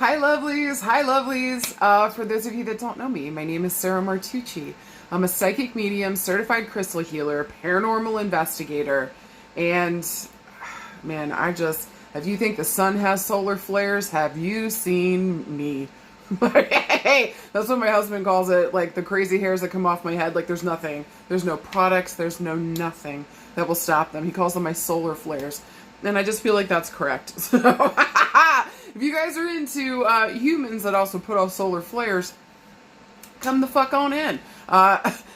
Hi, lovelies. Hi, lovelies. For those of you that don't know me, my name is Sarah Martucci. I'm a psychic medium, certified crystal healer, paranormal investigator, and man, if you think the sun has solar flares, have you seen me? Hey, that's what my husband calls it, like the crazy hairs that come off my head, like there's nothing. There's no products, there's no nothing that will stop them. He calls them my solar flares. And I just feel like that's correct. So, if you guys are into humans that also put off solar flares, come the fuck on in.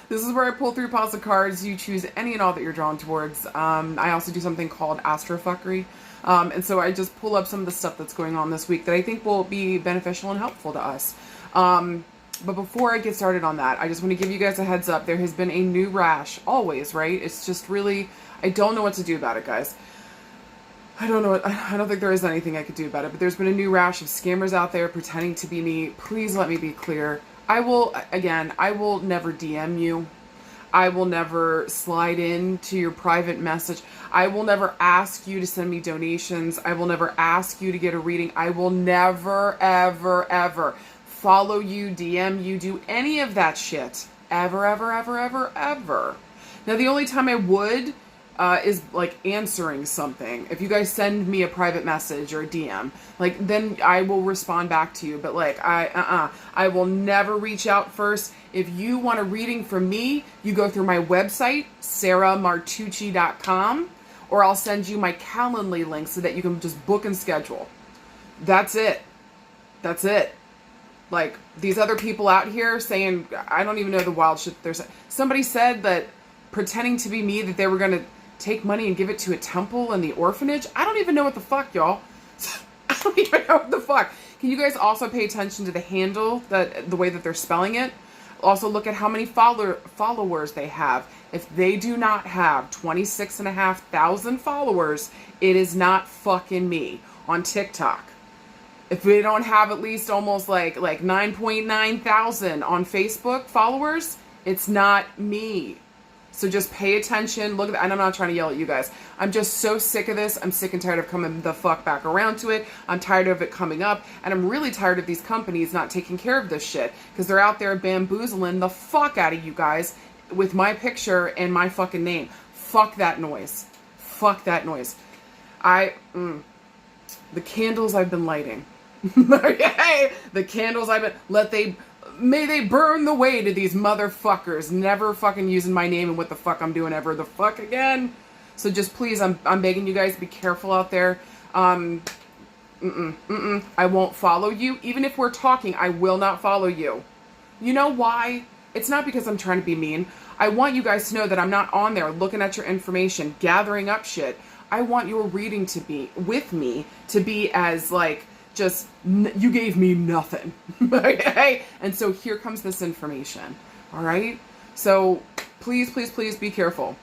This is where I pull 3 piles of cards. You choose any and all that you're drawn towards. I also do something called Astrofuckery. And so I just pull up some of the stuff that's going on this week that I think will be beneficial and helpful to us. But before I get started on that, I just want to give you guys a heads up. There has been a new rash, always, right? It's just really, I don't know what to do about it, guys. I don't think there is anything I could do about it, but there's been a new rash of scammers out there pretending to be me. Please let me be clear. I will never DM you. I will never slide into your private message. I will never ask you to send me donations. I will never ask you to get a reading. I will never, ever, ever follow you, DM you, do any of that shit. Ever, ever, ever, ever, ever. Now, the only time I would is like answering something. If you guys send me a private message or a DM, like then I will respond back to you. But like I will never reach out first. If you want a reading from me, you go through my website, sarahmartucci.com, or I'll send you my Calendly link so that you can just book and schedule. That's it. That's it. Like these other people out here saying, I don't even know the wild shit they're saying. Somebody said that pretending to be me, that they were going to take money and give it to a temple and the orphanage. I don't even know what the fuck, y'all. I don't even know what the fuck. Can you guys also pay attention to the handle, the way that they're spelling it? Also look at how many followers they have. If they do not have 26,500 followers, it is not fucking me on TikTok. If they don't have at least almost like 9.9 thousand on Facebook followers, it's not me. So just pay attention. Look at that. And I'm not trying to yell at you guys. I'm just so sick of this. I'm sick and tired of coming the fuck back around to it. I'm tired of it coming up. And I'm really tired of these companies not taking care of this shit. Because they're out there bamboozling the fuck out of you guys with my picture and my fucking name. Fuck that noise. Fuck that noise. The candles I've been lighting. Okay? The candles I've been... May they burn the way to these motherfuckers never fucking using my name and what the fuck I'm doing ever the fuck again. So just please, I'm begging you guys, be careful out there. I won't follow you. Even if we're talking, I will not follow you. You know why? It's not because I'm trying to be mean. I want you guys to know that I'm not on there looking at your information, gathering up shit. I want your reading to be, with me, to be as like, just, you gave me nothing. Okay? And so here comes this information. All right? So please, please, please be careful.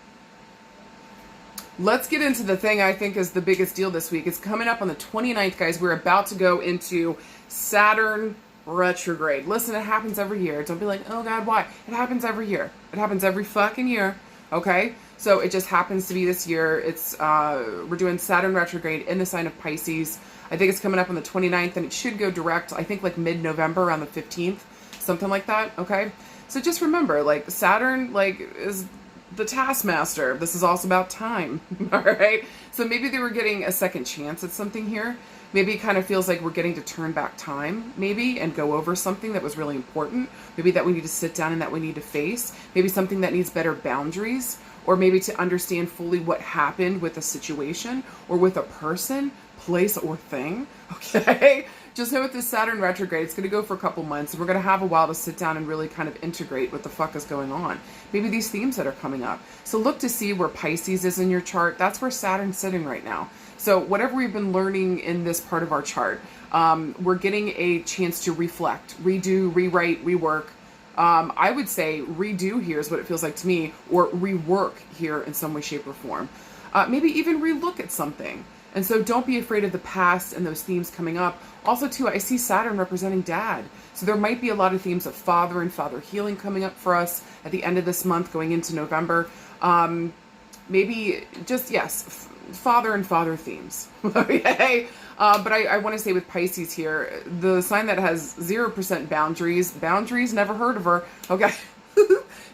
Let's get into the thing I think is the biggest deal this week. It's coming up on the 29th, guys. We're about to go into Saturn Retrograde. Listen, it happens every year. Don't be like, oh God, why? It happens every year. It happens every fucking year. Okay? So it just happens to be this year. It's we're doing Saturn Retrograde in the sign of Pisces. I think it's coming up on the 29th, and it should go direct, I think, like mid-November, around the 15th, something like that, okay? So just remember, like, Saturn, like, is the taskmaster. This is also about time, all right? So maybe they were getting a second chance at something here. Maybe it kind of feels like we're getting to turn back time, maybe, and go over something that was really important. Maybe that we need to sit down and that we need to face. Maybe something that needs better boundaries, or maybe to understand fully what happened with a situation or with a person, place, or thing, okay? Just know with this Saturn retrograde, it's going to go for a couple months, and we're going to have a while to sit down and really kind of integrate what the fuck is going on. Maybe these themes that are coming up. So look to see where Pisces is in your chart. That's where Saturn's sitting right now. So whatever we've been learning in this part of our chart, we're getting a chance to reflect, redo, rewrite, rework. I would say redo here is what it feels like to me, or rework here in some way, shape, or form. Maybe even relook at something. And so don't be afraid of the past and those themes coming up. Also, too, I see Saturn representing dad. So there might be a lot of themes of father and father healing coming up for us at the end of this month, going into November. Maybe just, yes, father and father themes. Okay? But I want to say with Pisces here, the sign that has 0% boundaries, never heard of her. Okay.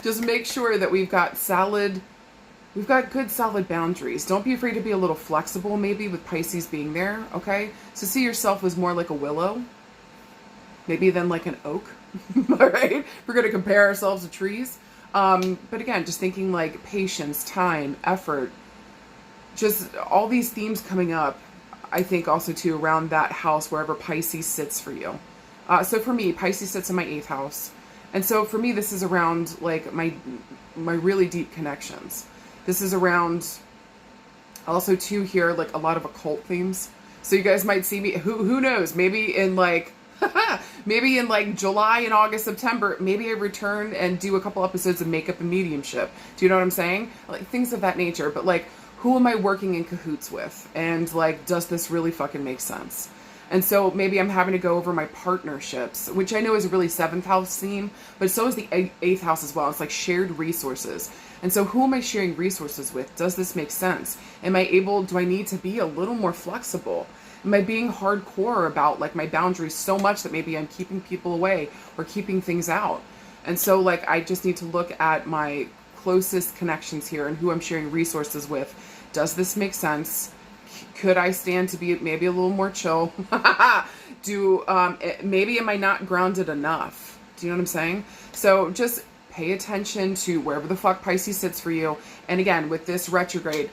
Just make sure that we've got good solid boundaries. Don't be afraid to be a little flexible, maybe, with Pisces being there, okay? So see yourself as more like a willow, maybe than like an oak, all right? We're going to compare ourselves to trees. But again, just thinking like patience, time, effort, just all these themes coming up, I think also too around that house, wherever Pisces sits for you. So for me, Pisces sits in my 8th house. And so for me, this is around like my really deep connections. This is around also too here, like a lot of occult themes. So you guys might see me, who knows, maybe in like, maybe in like July and August, September, maybe I return and do a couple episodes of makeup and mediumship. Do you know what I'm saying? Like things of that nature. But like, who am I working in cahoots with? And like, does this really fucking make sense? And so maybe I'm having to go over my partnerships, which I know is a really 7th house theme, but so is the 8th house as well. It's like shared resources. And so who am I sharing resources with? Does this make sense? Do I need to be a little more flexible? Am I being hardcore about like my boundaries so much that maybe I'm keeping people away or keeping things out? And so like, I just need to look at my closest connections here and who I'm sharing resources with. Does this make sense? Could I stand to be maybe a little more chill? Maybe am I not grounded enough? Do you know what I'm saying? So just pay attention to wherever the fuck Pisces sits for you. And again, with this retrograde,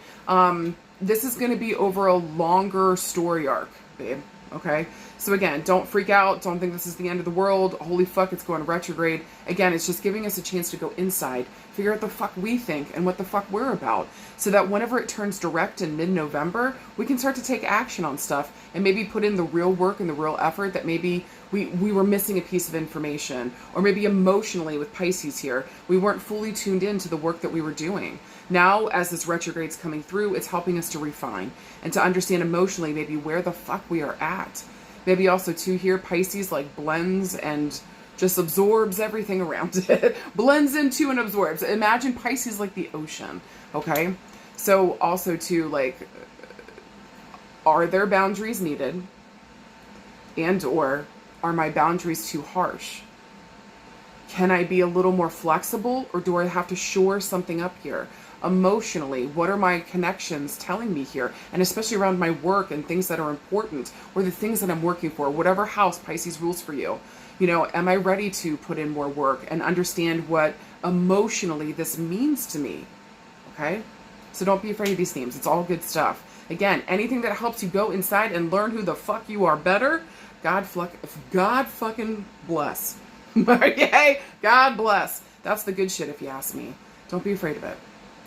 this is going to be over a longer story arc, babe. Okay? So again, don't freak out. Don't think this is the end of the world. Holy fuck, it's going retrograde. Again, it's just giving us a chance to go inside, figure out the fuck we think and what the fuck we're about, so that whenever it turns direct in mid-November, we can start to take action on stuff and maybe put in the real work and the real effort that maybe we were missing a piece of information, or maybe emotionally with Pisces here, we weren't fully tuned in to the work that we were doing. Now, as this retrograde's coming through, it's helping us to refine and to understand emotionally maybe where the fuck we are at. Maybe also too here, Pisces like blends and just absorbs everything around it. Blends into and absorbs. Imagine Pisces like the ocean, okay? So also too, like, are there boundaries needed? And or are my boundaries too harsh? Can I be a little more flexible, or do I have to shore something up here? Emotionally, what are my connections telling me here? And especially around my work and things that are important, or the things that I'm working for, whatever house Pisces rules for you. You know, am I ready to put in more work and understand what emotionally this means to me? Okay? So don't be afraid of these themes. It's all good stuff. Again, anything that helps you go inside and learn who the fuck you are better, God fucking bless. Okay? God bless. That's the good shit if you ask me. Don't be afraid of it.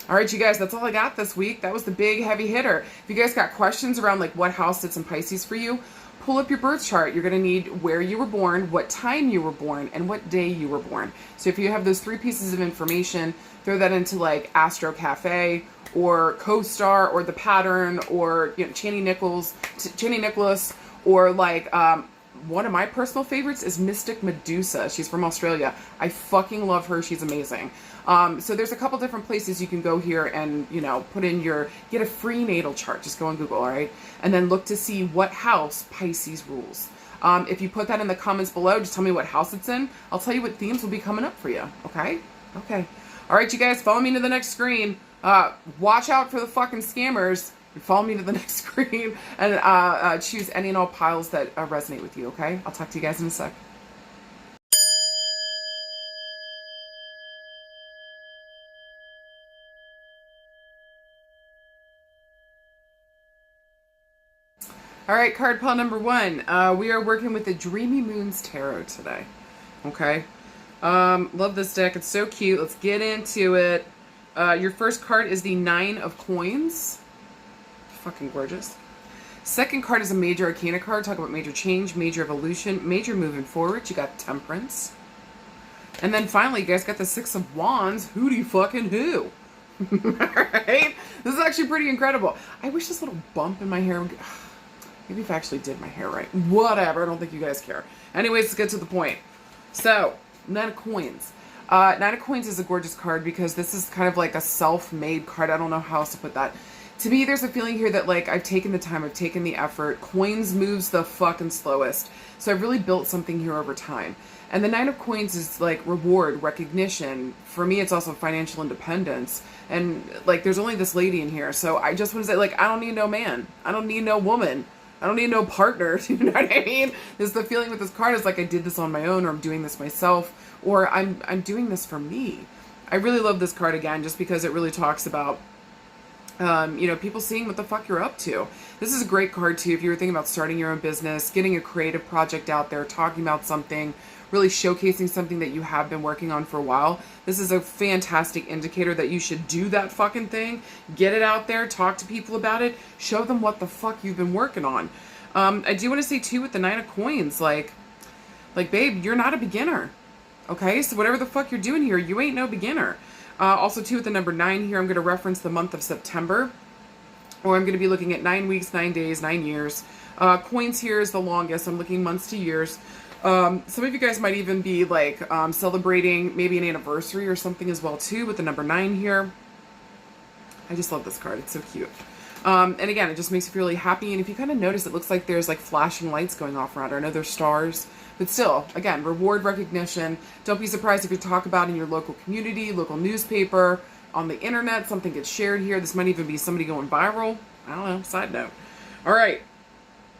All right, you guys, that's all I got this week. That was the big heavy hitter. If you guys got questions around like what house sits in Pisces for you, pull up your birth chart. You're going to need where you were born, what time you were born, and what day you were born. So if you have those 3 pieces of information, throw that into like Astro Cafe or CoStar or The Pattern or, you know, Channy Nicholas, or like one of my personal favorites is Mystic Medusa. She's from Australia. I fucking love her. She's amazing. So there's a couple different places you can go here and, you know, get a free natal chart. Just go on Google, all right? And then look to see what house Pisces rules. If you put that in the comments below, just tell me what house it's in. I'll tell you what themes will be coming up for you, okay? Okay. All right, you guys, follow me to the next screen. Watch out for the fucking scammers. Follow me to the next screen and choose any and all piles that resonate with you, okay? I'll talk to you guys in a sec. All right, card pile number 1. We are working with the Dreamy Moons Tarot today, okay? Love this deck. It's so cute. Let's get into it. Your first card is the 9 of Coins. Fucking gorgeous. Second card is a major arcana card. Talk about major change, major evolution, major moving forward. You got Temperance. And then finally, you guys got the 6 of Wands. Hooty fucking who? Alright? This is actually pretty incredible. I wish this little bump in my hair would... Maybe if I actually did my hair right. Whatever. I don't think you guys care. Anyways, let's get to the point. So, 9 of Coins. 9 of Coins is a gorgeous card because this is kind of like a self-made card. I don't know how else to put that. To me, there's a feeling here that, like, I've taken the time, I've taken the effort. Coins moves the fucking slowest. So I've really built something here over time. And the Nine of Coins is, like, reward, recognition. For me, it's also financial independence. And, like, there's only this lady in here. So I just want to say, like, I don't need no man. I don't need no woman. I don't need no partner. You know what I mean? This is the feeling with this card is, like, I did this on my own, or I'm doing this myself, or I'm doing this for me. I really love this card, again, just because it really talks about you know, people seeing what the fuck you're up to. This is a great card too if you were thinking about starting your own business, getting a creative project out there, talking about something, really showcasing something that you have been working on for a while. This is a fantastic indicator that you should do that fucking thing. Get it out there, talk to people about it, show them what the fuck you've been working on. I do want to say too with the Nine of Coins, like babe, you're not a beginner. Okay, so whatever the fuck you're doing here, you ain't no beginner. Also, too, with the number 9 here, I'm going to reference the month of September, or I'm going to be looking at 9 weeks, 9 days, 9 years. Coins here is the longest. I'm looking months to years. Some of you guys might even be, like, celebrating maybe an anniversary or something as well, too, with the number 9 here. I just love this card. It's so cute. And again, it just makes you feel really happy. And if you kind of notice, it looks like there's, like, flashing lights going off around her. I know there's stars. But still, again, reward, recognition. Don't be surprised if you talk about in your local community, local newspaper, on the internet, something gets shared here. This might even be somebody going viral. I don't know, side note. All right.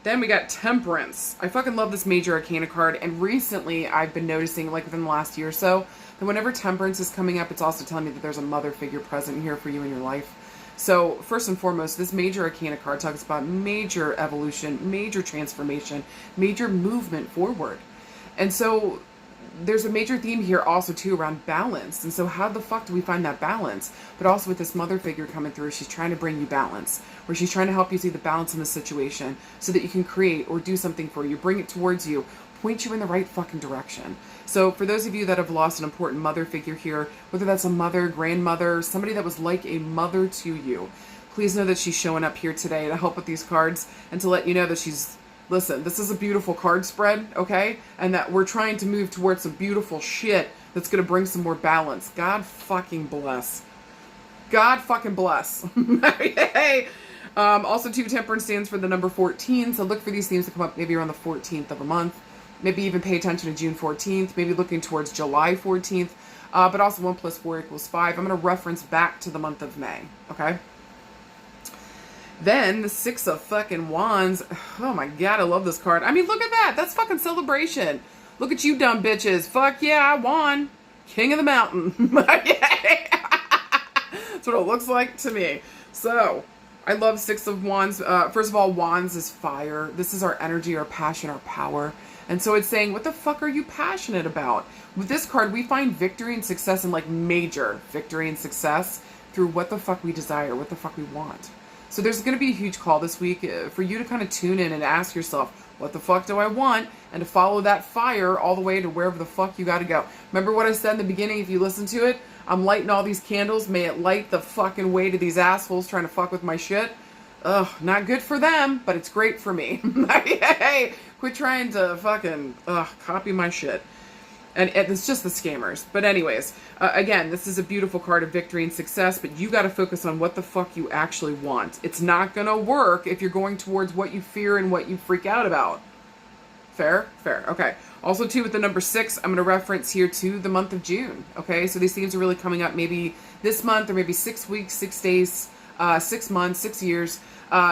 Then we got Temperance. I fucking love this Major Arcana card. And recently, I've been noticing, like within the last year or so, that whenever Temperance is coming up, it's also telling me that there's a mother figure present here for you in your life. So, first and foremost, this Major Arcana card talks about major evolution, major transformation, major movement forward. And so, there's a major theme here also, too, around balance. And so, how the fuck do we find that balance? But also with this mother figure coming through, she's trying to bring you balance. Where she's trying to help you see the balance in the situation so that you can create or do something for you, bring it towards you, point you in the right fucking direction. So for those of you that have lost an important mother figure here, whether that's a mother, grandmother, somebody that was like a mother to you, please know that she's showing up here today to help with these cards and to let you know that she's, listen, this is a beautiful card spread, okay? And that we're trying to move towards some beautiful shit that's going to bring some more balance. God fucking bless. God fucking bless. Hey. Also, too, Temperance stands for the number 14, so look for these themes to come up maybe around the 14th of a month. Maybe even pay attention to June 14th, maybe looking towards July 14th, but also 1 + 4 = 5. I'm going to reference back to the month of May, okay? Then, the 6 of fucking Wands. Oh my god, I love this card. I mean, look at that. That's fucking celebration. Look at you dumb bitches. Fuck yeah, I won. King of the mountain. That's what it looks like to me. So, I love 6 of Wands. First of all, Wands is fire. This is our energy, our passion, our power. And so it's saying, what the fuck are you passionate about? With this card, we find victory and success, and like major victory and success through what the fuck we desire, what the fuck we want. So there's going to be a huge call this week for you to kind of tune in and ask yourself, what the fuck do I want? And to follow that fire all the way to wherever the fuck you got to go. Remember what I said in the beginning, if you listen to it? I'm lighting all these candles. May it light the fucking way to these assholes trying to fuck with my shit. Ugh, not good for them, but it's great for me. Hey, quit trying to fucking copy my shit. And it's just the scammers. But anyways, again, this is a beautiful card of victory and success, but you got to focus on what the fuck you actually want. It's not going to work if you're going towards what you fear and what you freak out about. Fair? Fair. Okay. Also, too, with the number 6, I'm going to reference here to the month of June. Okay, so these themes are really coming up maybe this month or maybe 6 weeks, 6 days, 6 months, 6 years,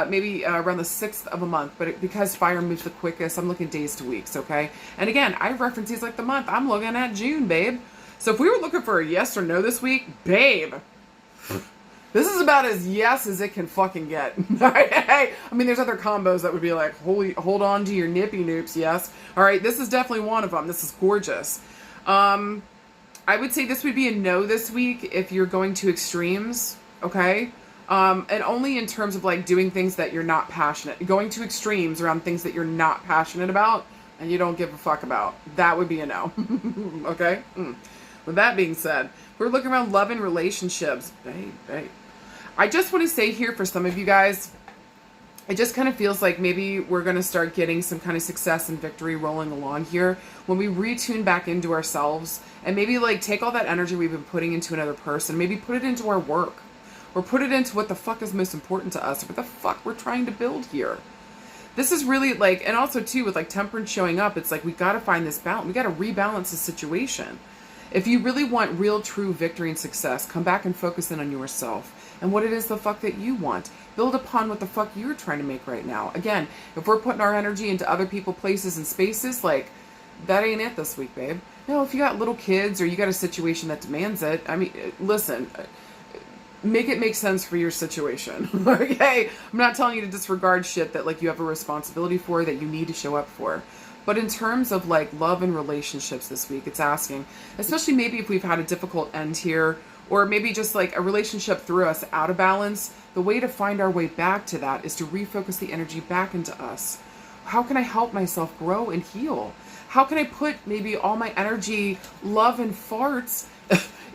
maybe around the 6th of a month. But because fire moves the quickest, I'm looking days to weeks, okay? And again, I reference these like the month. I'm looking at June, babe. So if we were looking for a yes or no this week, babe, this is about as yes as it can fucking get. I mean, there's other combos that would be like, hold on to your nippy noops, yes. All right, this is definitely one of them. This is gorgeous. I would say this would be a no this week if you're going to extremes, okay? And only in terms of like doing things that you're not passionate, going to extremes around things that you're not passionate about and you don't give a fuck about. That would be a no. Okay? With that being said, we're looking around love and relationships. Babe. I just want to say here for some of you guys, it just kind of feels like maybe we're going to start getting some kind of success and victory rolling along here when we retune back into ourselves and maybe like take all that energy we've been putting into another person, maybe put it into our work. or put it into what the fuck is most important to us, or what the fuck we're trying to build here. This is really like, and also too, with like temperance showing up, it's like we got to find this balance. We got to rebalance the situation. If you really want real, true victory and success, come back and focus in on yourself and what it is the fuck that you want. Build upon what the fuck you're trying to make right now. Again, if we're putting our energy into other people, places, and spaces, like, that ain't it this week, babe. You know, if you got little kids or you got a situation that demands it, I mean, listen, make it make sense for your situation. Okay? I'm not telling you to disregard shit that like you have a responsibility for, that you need to show up for. But in terms of like love and relationships this week, it's asking, especially maybe if we've had a difficult end here, or maybe just like a relationship threw us out of balance, the way to find our way back to that is to refocus the energy back into us. How can I help myself grow and heal? How can I put maybe all my energy, love, and farts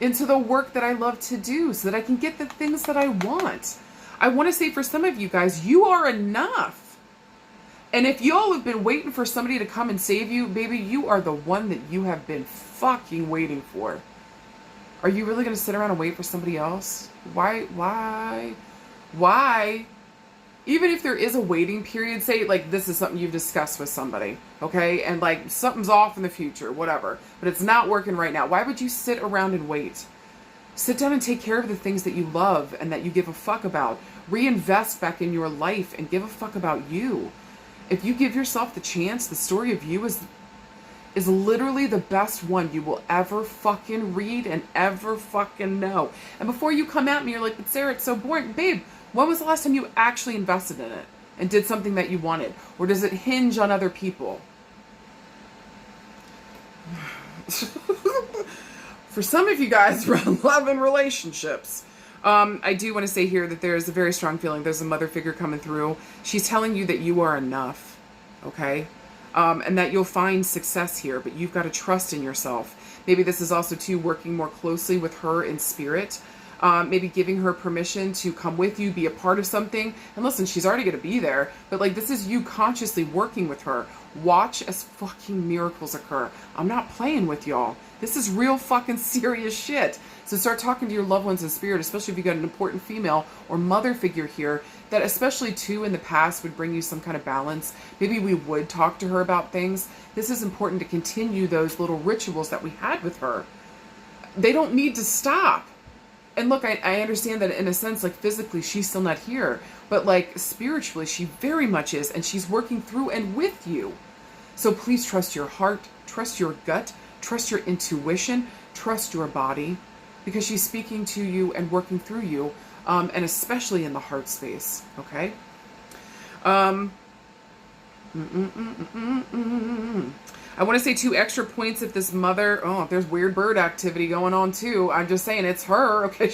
into the work that I love to do so that I can get the things that I want? I want to say for some of you guys, you are enough. And if y'all have been waiting for somebody to come and save you, baby, you are the one that you have been fucking waiting for. Are you really going to sit around and wait for somebody else? Why? Even if there is a waiting period, say like this is something you've discussed with somebody, okay? And like something's off in the future, whatever, but it's not working right now. Why would you sit around and wait? Sit down and take care of the things that you love and that you give a fuck about. Reinvest back in your life and give a fuck about you. If you give yourself the chance, the story of you is literally the best one you will ever fucking read and ever fucking know. And before you come at me, you're like, but Sarah, it's so boring. Babe, when was the last time you actually invested in it and did something that you wanted? Or does it hinge on other people? For some of you guys around love and relationships, I do want to say here that there is a very strong feeling. There's a mother figure coming through. She's telling you that you are enough, okay? And that you'll find success here, but you've got to trust in yourself. Maybe this is also too working more closely with her in spirit. Maybe giving her permission to come with you, be a part of something. And listen, she's already going to be there, but like this is you consciously working with her. Watch as fucking miracles occur. I'm not playing with y'all. This is real fucking serious shit. So start talking to your loved ones in spirit, especially if you got an important female or mother figure here that especially too in the past would bring you some kind of balance. Maybe we would talk to her about things. This is important to continue those little rituals that we had with her. They don't need to stop. And look, I understand that in a sense, like physically, she's still not here. But like spiritually, she very much is. And she's working through and with you. So please trust your heart, trust your gut, trust your intuition, trust your body. Because she's speaking to you and working through you. And especially in the heart space. Okay? I want to say 2 extra points if this mother, if there's weird bird activity going on too. I'm just saying it's her, okay?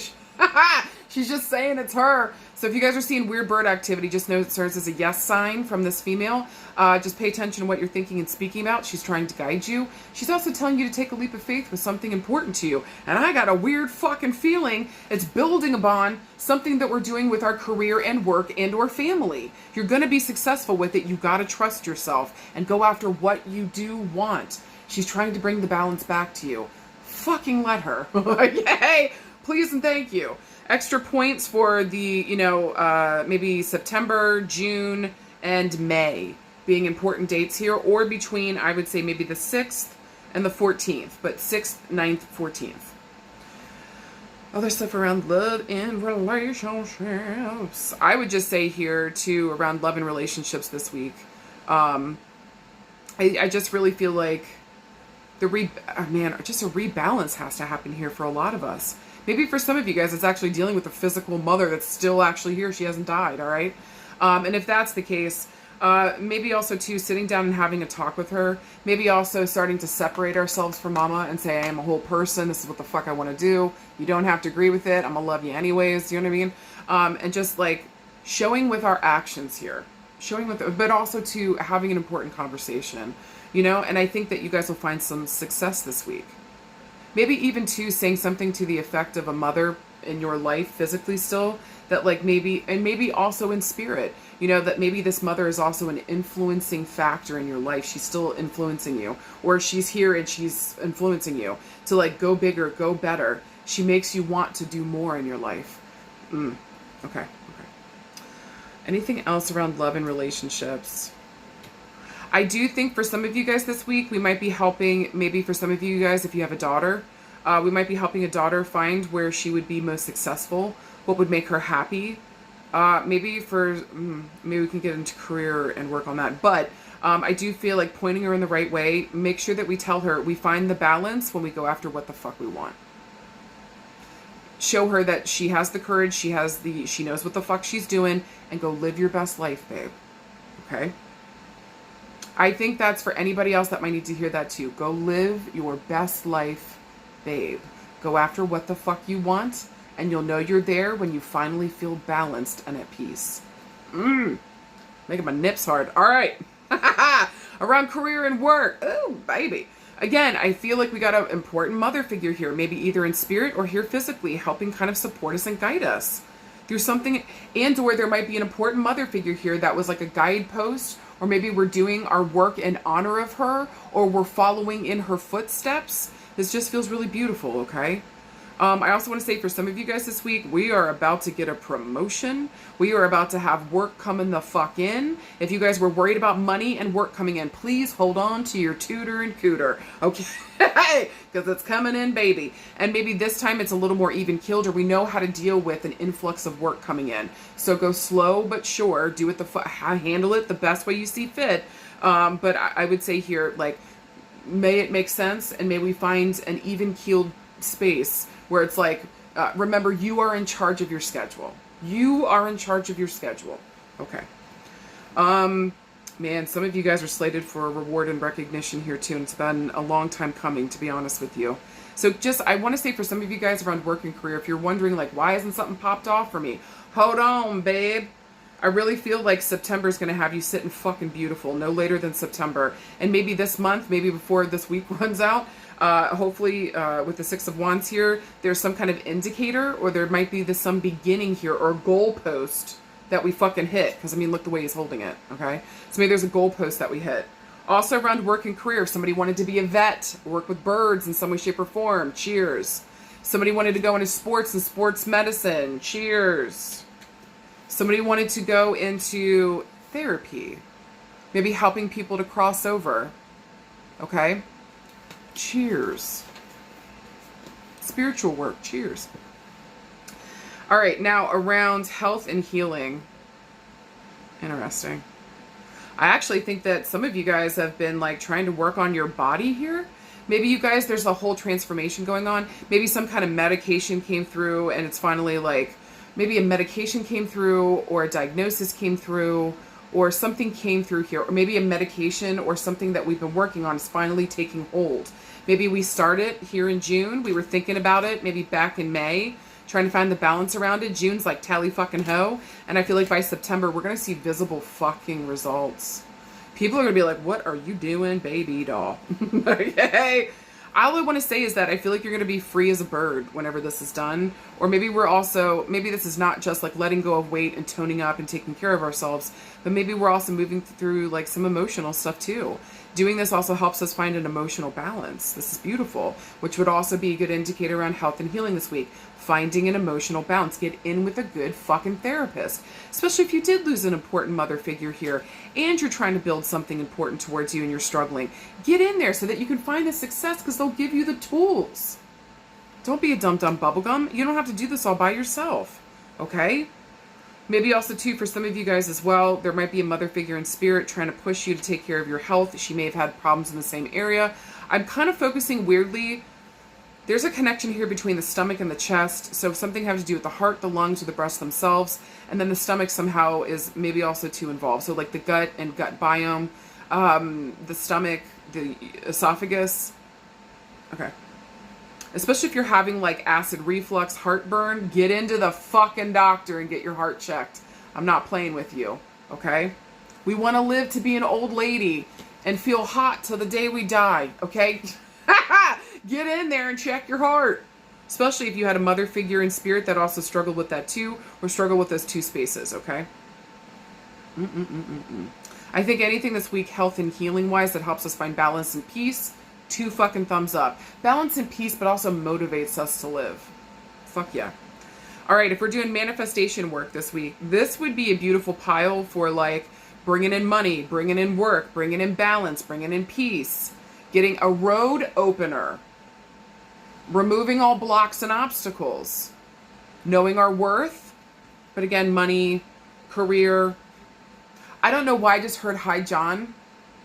She's just saying it's her. So if you guys are seeing weird bird activity, just know it serves as a yes sign from this female. Just pay attention to what you're thinking and speaking about. She's trying to guide you. She's also telling you to take a leap of faith with something important to you. And I got a weird fucking feeling it's building upon something that we're doing with our career and work and or family. You're going to be successful with it. You got to trust yourself and go after what you do want. She's trying to bring the balance back to you. Fucking let her. Okay? Please and thank you. Extra points for the, maybe September, June, and May being important dates here, or between, I would say, maybe the 6th and the 14th, but 6th, 9th, 14th. Other stuff around love and relationships. I would just say here, too, around love and relationships this week, I just really feel like just a rebalance has to happen here for a lot of us. Maybe for some of you guys, it's actually dealing with a physical mother that's still actually here. She hasn't died, all right? And if that's the case, maybe also, too, sitting down and having a talk with her. Maybe also starting to separate ourselves from mama and say, I am a whole person. This is what the fuck I want to do. You don't have to agree with it. I'm going to love you anyways. You know what I mean? And just, like, showing with our actions here. But also, too, having an important conversation. And I think that you guys will find some success this week. Maybe even, too, saying something to the effect of a mother in your life physically still, that like maybe also in spirit, that maybe this mother is also an influencing factor in your life. She's still influencing you, or she's here and she's influencing you to like go bigger, go better. She makes you want to do more in your life. Okay. Anything else around love and relationships? I do think for some of you guys this week, we might be helping, maybe for some of you guys, if you have a daughter, we might be helping a daughter find where she would be most successful, what would make her happy. Maybe we can get into career and work on that. But I do feel like pointing her in the right way, make sure that we tell her we find the balance when we go after what the fuck we want. Show her that she has the courage, she knows what the fuck she's doing, and go live your best life, babe. Okay? I think that's for anybody else that might need to hear that too. Go live your best life, babe. Go after what the fuck you want, and you'll know you're there when you finally feel balanced and at peace. Making my nips hard. All right. Around career and work. Oh, baby. Again, I feel like we got an important mother figure here, maybe either in spirit or here physically, helping kind of support us and guide us through something, and or there might be an important mother figure here that was like a guidepost, or maybe we're doing our work in honor of her, or we're following in her footsteps. This just feels really beautiful, okay? I also want to say for some of you guys this week, we are about to get a promotion. We are about to have work coming the fuck in. If you guys were worried about money and work coming in, please hold on to your tutor and cooter, okay? Because it's coming in, baby. And maybe this time it's a little more even keeled, or we know how to deal with an influx of work coming in. So go slow but sure. Do it handle it the best way you see fit. But I would say here, like, may it make sense, and may we find an even keeled space where it's like, remember, you are in charge of your schedule. You are in charge of your schedule. Okay. Man, some of you guys are slated for a reward and recognition here too, and it's been a long time coming, to be honest with you. So I want to say for some of you guys around work and career, if you're wondering, like, why hasn't something popped off for me? Hold on, babe. I really feel like September is going to have you sitting fucking beautiful, no later than September. And maybe this month, maybe before this week runs out, hopefully with the Six of Wands here, there's some kind of indicator, or there might be some beginning here, or goalpost that we fucking hit. Because, I mean, look the way he's holding it, okay? So maybe there's a goalpost that we hit. Also around work and career, if somebody wanted to be a vet, work with birds in some way, shape, or form, cheers. Somebody wanted to go into sports and sports medicine, cheers. Somebody wanted to go into therapy, maybe helping people to cross over, okay? Cheers. Spiritual work, cheers. All right, now around health and healing. Interesting. I actually think that some of you guys have been like trying to work on your body here. Maybe you guys, there's a whole transformation going on. Maybe some kind of medication came through and it's finally like, maybe a medication came through, or a diagnosis came through, or something came through here, or maybe a medication or something that we've been working on is finally taking hold. Maybe we started here in June. We were thinking about it maybe back in May, trying to find the balance around it. June's like tally fucking ho. And I feel like by September, we're going to see visible fucking results. People are going to be like, what are you doing, baby doll? Okay. All I want to say is that I feel like you're going to be free as a bird whenever this is done. Or maybe maybe this is not just like letting go of weight and toning up and taking care of ourselves, but maybe we're also moving through like some emotional stuff too. Doing this also helps us find an emotional balance. This is beautiful, which would also be a good indicator around health and healing this week. Finding an emotional balance. Get in with a good fucking therapist. Especially if you did lose an important mother figure here and you're trying to build something important towards you and you're struggling. Get in there so that you can find the success, because they'll give you the tools. Don't be a dumb bubblegum. You don't have to do this all by yourself. Okay? Maybe also too, for some of you guys as well, there might be a mother figure in spirit trying to push you to take care of your health. She may have had problems in the same area. I'm kind of focusing weirdly. There's a connection here between the stomach and the chest. So if something has to do with the heart, the lungs, or the breasts themselves, and then the stomach somehow is maybe also too involved. So like the gut and gut biome, the stomach, the esophagus. Okay. Especially if you're having like acid reflux, heartburn, get into the fucking doctor and get your heart checked. I'm not playing with you, okay? We want to live to be an old lady and feel hot till the day we die, okay? Get in there and check your heart. Especially if you had a mother figure in spirit that also struggled with that too, or struggled with those two spaces, okay? I think anything this week, health and healing wise, that helps us find balance and peace, 2 fucking thumbs up. Balance and peace, but also motivates us to live. Fuck yeah. All right, if we're doing manifestation work this week, this would be a beautiful pile for like bringing in money, bringing in work, bringing in balance, bringing in peace, getting a road opener, removing all blocks and obstacles, knowing our worth, but again, money, career. I don't know why I just heard High John,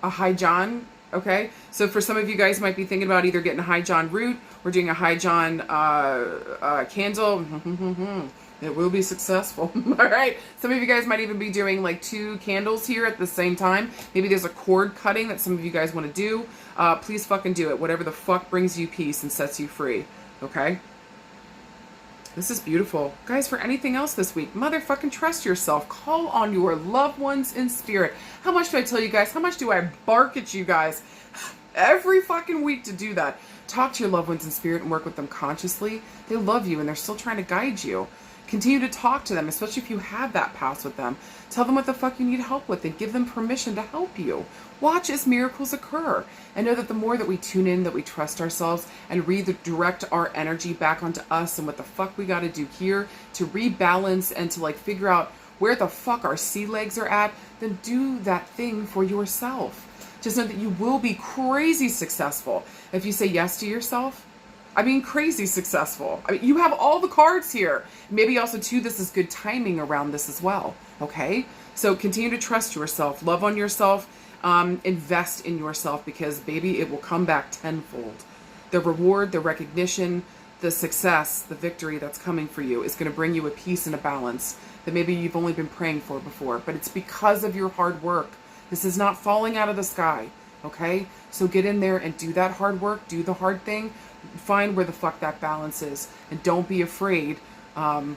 a High John. Okay, so for some of you guys might be thinking about either getting a High John root or doing a High John candle. It will be successful. All right, some of you guys might even be doing like 2 candles here at the same time. Maybe there's a cord cutting that some of you guys want to do. Please fucking do it. Whatever the fuck brings you peace and sets you free. Okay. This is beautiful. Guys, for anything else this week, motherfucking trust yourself. Call on your loved ones in spirit. How much do I tell you guys? How much do I bark at you guys every fucking week to do that? Talk to your loved ones in spirit and work with them consciously. They love you and they're still trying to guide you. Continue to talk to them, especially if you have that past with them. Tell them what the fuck you need help with and give them permission to help you. Watch as miracles occur. And know that the more that we tune in, that we trust ourselves and redirect our energy back onto us and what the fuck we got to do here to rebalance and to like figure out where the fuck our sea legs are at, then do that thing for yourself. Just know that you will be crazy successful if you say yes to yourself. I mean, crazy successful. I mean, you have all the cards here. Maybe also, too, this is good timing around this as well. Okay? So continue to trust yourself. Love on yourself. Invest in yourself because, baby, it will come back tenfold. The reward, the recognition, the success, the victory that's coming for you is going to bring you a peace and a balance that maybe you've only been praying for before. But it's because of your hard work. This is not falling out of the sky. Okay? So get in there and do that hard work. Do the hard thing. Find where the fuck that balance is. And don't be afraid. Oh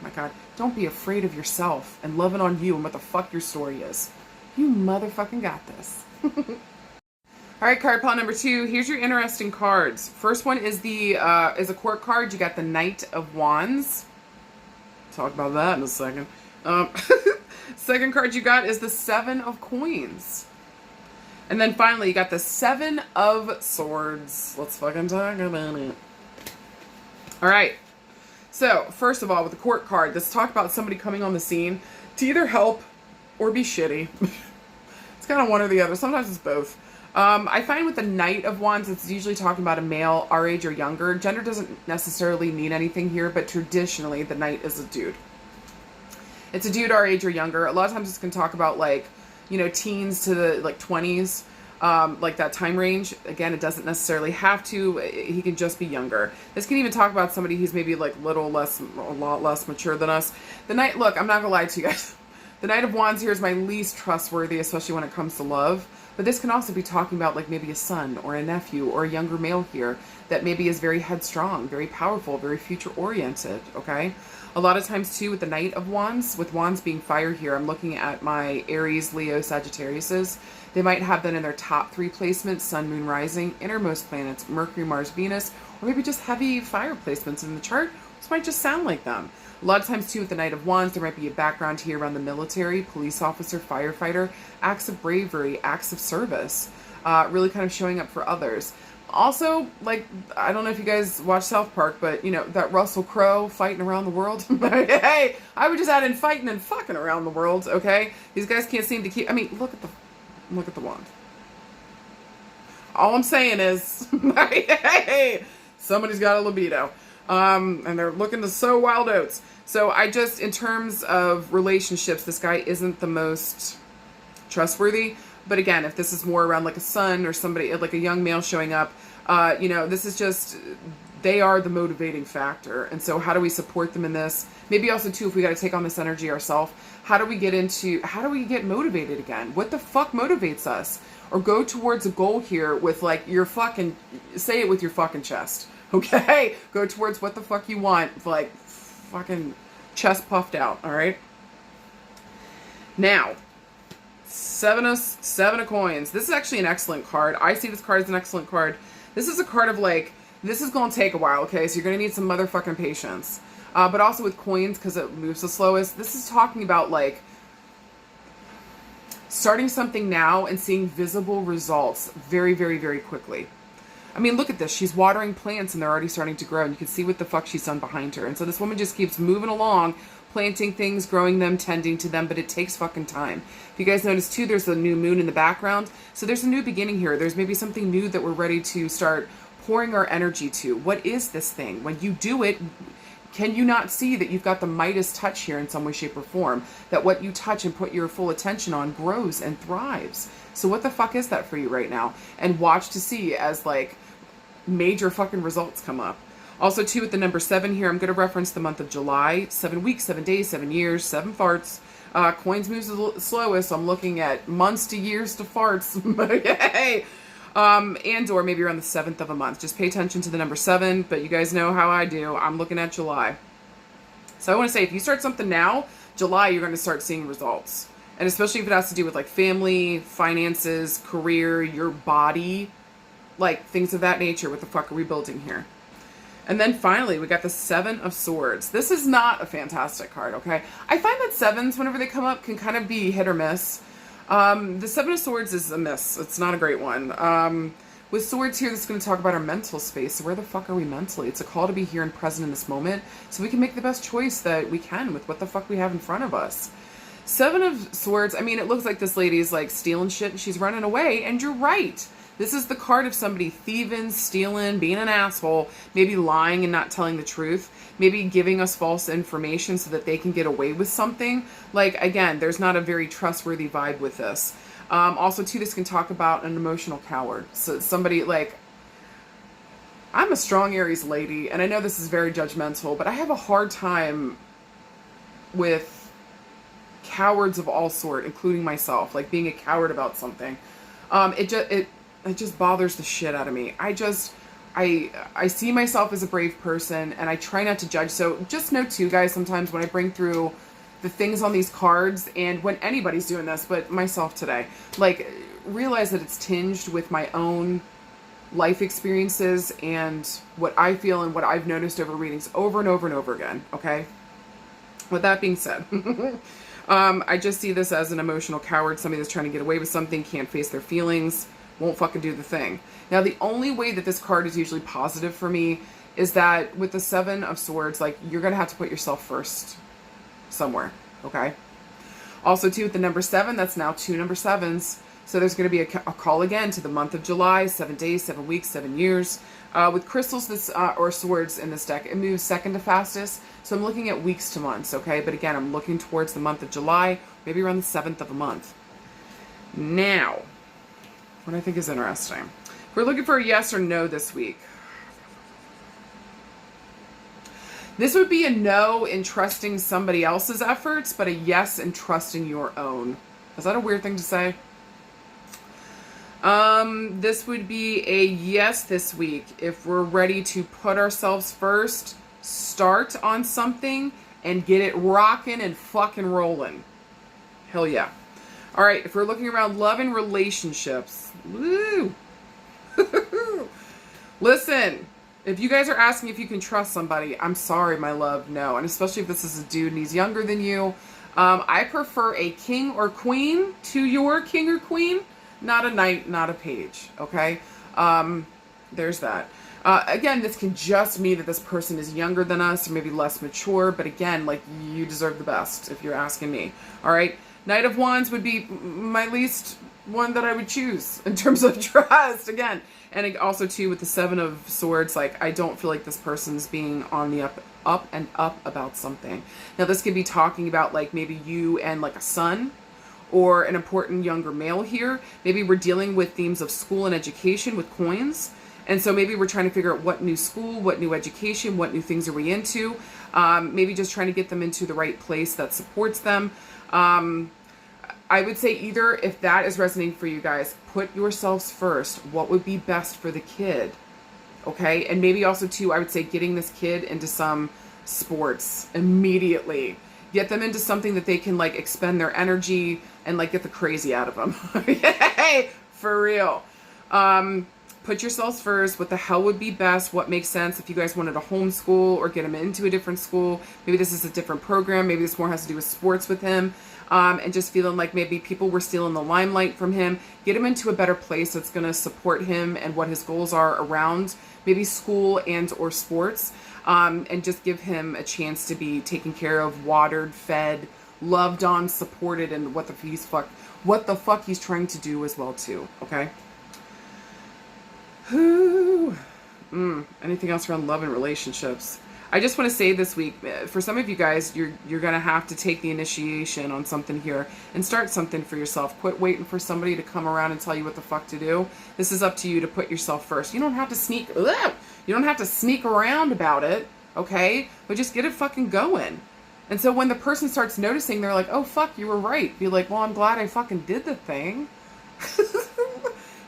my God. Don't be afraid of yourself and loving on you and what the fuck your story is. You motherfucking got this. All right, card pile number 2. Here's your interesting cards. First one is is a court card. You got the Knight of Wands. Talk about that in a second. Second card you got is the 7 of Coins. And then finally, you got the 7 of Swords. Let's fucking talk about it. All right. So, first of all, with the court card, let's talk about somebody coming on the scene to either help or be shitty. It's kind of one or the other. Sometimes it's both. I find with the Knight of Wands, it's usually talking about a male our age or younger. Gender doesn't necessarily mean anything here, but traditionally, the Knight is a dude. It's a dude our age or younger. A lot of times it's going to talk about, like, you know, teens to the, like, 20s, like that time range. Again, it doesn't necessarily have to. He can just be younger. This can even talk about somebody who's maybe, like, a lot less mature than us. The Knight, look, I'm not going to lie to you guys. The Knight of Wands here is my least trustworthy, especially when it comes to love. But this can also be talking about, like, maybe a son or a nephew or a younger male here that maybe is very headstrong, very powerful, very future-oriented, okay? A lot of times, too, with the Knight of Wands, with Wands being fire here, I'm looking at my Aries, Leo, Sagittariuses. They might have that in their top 3 placements, Sun, Moon, Rising, innermost planets, Mercury, Mars, Venus, or maybe just heavy fire placements in the chart. This might just sound like them. A lot of times, too, with the Knight of Wands, there might be a background here around the military, police officer, firefighter, acts of bravery, acts of service, really kind of showing up for others. Also, like, I don't know if you guys watch South Park, but, you know, that Russell Crowe fighting around the world. Hey, I would just add in fighting and fucking around the world, okay? These guys can't seem to keep, I mean, look at the wand. All I'm saying is, hey, somebody's got a libido. And they're looking to sow wild oats. So I just, in terms of relationships, this guy isn't the most trustworthy. But again, if this is more around like a son or somebody, like a young male showing up, you know, this is just, they are the motivating factor. And so how do we support them in this? Maybe also too, if we got to take on this energy ourselves, how do we get motivated again? What the fuck motivates us? Or go towards a goal here with like your fucking, say it with your fucking chest. Okay? Go towards what the fuck you want. Like, fucking chest puffed out. All right? Now, 7 of Coins. This is actually an excellent card. I see this card as an excellent card. This is a card of like, this is going to take a while, okay? So you're going to need some motherfucking patience. But also with coins, because it moves the slowest, this is talking about like, starting something now and seeing visible results very, very, very quickly. I mean, look at this. She's watering plants and they're already starting to grow. And you can see what the fuck she's done behind her. And so this woman just keeps moving along, planting things, growing them, tending to them, but it takes fucking time. If you guys notice too, there's a new moon in the background. So there's a new beginning here. There's maybe something new that we're ready to start pouring our energy to. What is this thing? When you do it, can you not see that you've got the Midas touch here in some way, shape, or form? That what you touch and put your full attention on grows and thrives. So what the fuck is that for you right now? And watch to see as like major fucking results come up. Also too, with the number 7 here, I'm going to reference the month of July. 7 weeks, 7 days, 7 years, 7 farts. Coins moves the slowest. So I'm looking at months to years to farts. Yay! And or maybe around the 7th of a month. Just pay attention to the number 7, but you guys know how I do. I'm looking at July. So I want to say, if you start something now, July, you're going to start seeing results. And especially if it has to do with like family, finances, career, your body, like things of that nature. What the fuck are we building here? And then finally, we got the 7 of Swords. This is not a fantastic card, okay? I find that 7s, whenever they come up, can kind of be hit or miss. The 7 of Swords is a miss. It's not a great one. With Swords here, this is going to talk about our mental space. So where the fuck are we mentally? It's a call to be here and present in this moment so we can make the best choice that we can with what the fuck we have in front of us. 7 of Swords, I mean, it looks like this lady is like stealing shit and she's running away, and you're right. This is the card of somebody thieving, stealing, being an asshole, maybe lying and not telling the truth, maybe giving us false information so that they can get away with something. Like, again, there's not a very trustworthy vibe with this. Also, too, this can talk about an emotional coward. So somebody like, I'm a strong Aries lady, and I know this is very judgmental, but I have a hard time with cowards of all sort, including myself, like being a coward about something. It just bothers the shit out of me. I see myself as a brave person, and I try not to judge. So just know too, guys, sometimes when I bring through the things on these cards, and when anybody's doing this, but myself today, like, realize that it's tinged with my own life experiences and what I feel and what I've noticed over readings over and over and over again, okay? With that being said, I just see this as an emotional coward, somebody that's trying to get away with something, can't face their feelings, won't fucking do the thing. Now, the only way that this card is usually positive for me is that with the 7 of Swords, like, you're going to have to put yourself first somewhere, okay? Also, too, with the number 7, that's now 2 number 7s. So there's going to be a call again to the month of July, 7 days, 7 weeks, 7 years. With crystals this or swords in this deck, it moves second to fastest. So I'm looking at weeks to months, okay? But again, I'm looking towards the month of July, maybe around the 7th of a month. Now, what I think is interesting. We're looking for a yes or no this week. This would be a no in trusting somebody else's efforts, but a yes in trusting your own. Is that a weird thing to say? This would be a yes this week if we're ready to put ourselves first, start on something, and get it rocking and fucking rolling. Hell yeah. All right, if we're looking around love and relationships, woo. Listen, if you guys are asking if you can trust somebody, I'm sorry, my love, no. And especially if this is a dude and he's younger than you, I prefer a king or queen to your king or queen, not a knight, not a page, okay? There's that. Again, this can just mean that this person is younger than us or maybe less mature, but again, like, you deserve the best if you're asking me, all right? Knight of Wands would be my least one that I would choose in terms of trust, again. And also, too, with the 7 of Swords, like, I don't feel like this person's being on the up and up about something. Now, this could be talking about, like, maybe you and, like, a son or an important younger male here. Maybe we're dealing with themes of school and education with coins. And so maybe we're trying to figure out what new school, what new education, what new things are we into. Maybe just trying to get them into the right place that supports them. I would say either, if that is resonating for you guys, put yourselves first. What would be best for the kid? Okay? And maybe also, too, I would say getting this kid into some sports immediately. Get them into something that they can, like, expend their energy and, like, get the crazy out of them. Yay! For real. Put yourselves first. What the hell would be best? What makes sense? If you guys wanted to homeschool or get him into a different school, maybe this is a different program. Maybe this more has to do with sports with him. and just feeling like maybe people were stealing the limelight from him. Get him into a better place that's going to support him and what his goals are around maybe school and or sports, and just give him a chance to be taken care of, watered, fed, loved on, supported, and what the fuck he's trying to do as well too. Okay. Anything else around love and relationships? I just want to say this week, for some of you guys, you're going to have to take the initiation on something here and start something for yourself. Quit waiting for somebody to come around and tell you what the fuck to do. This is up to you to put yourself first. You don't have to sneak around about it, okay? But just get it fucking going. And so when the person starts noticing, they're like, oh fuck, you were right. Be like, well, I'm glad I fucking did the thing.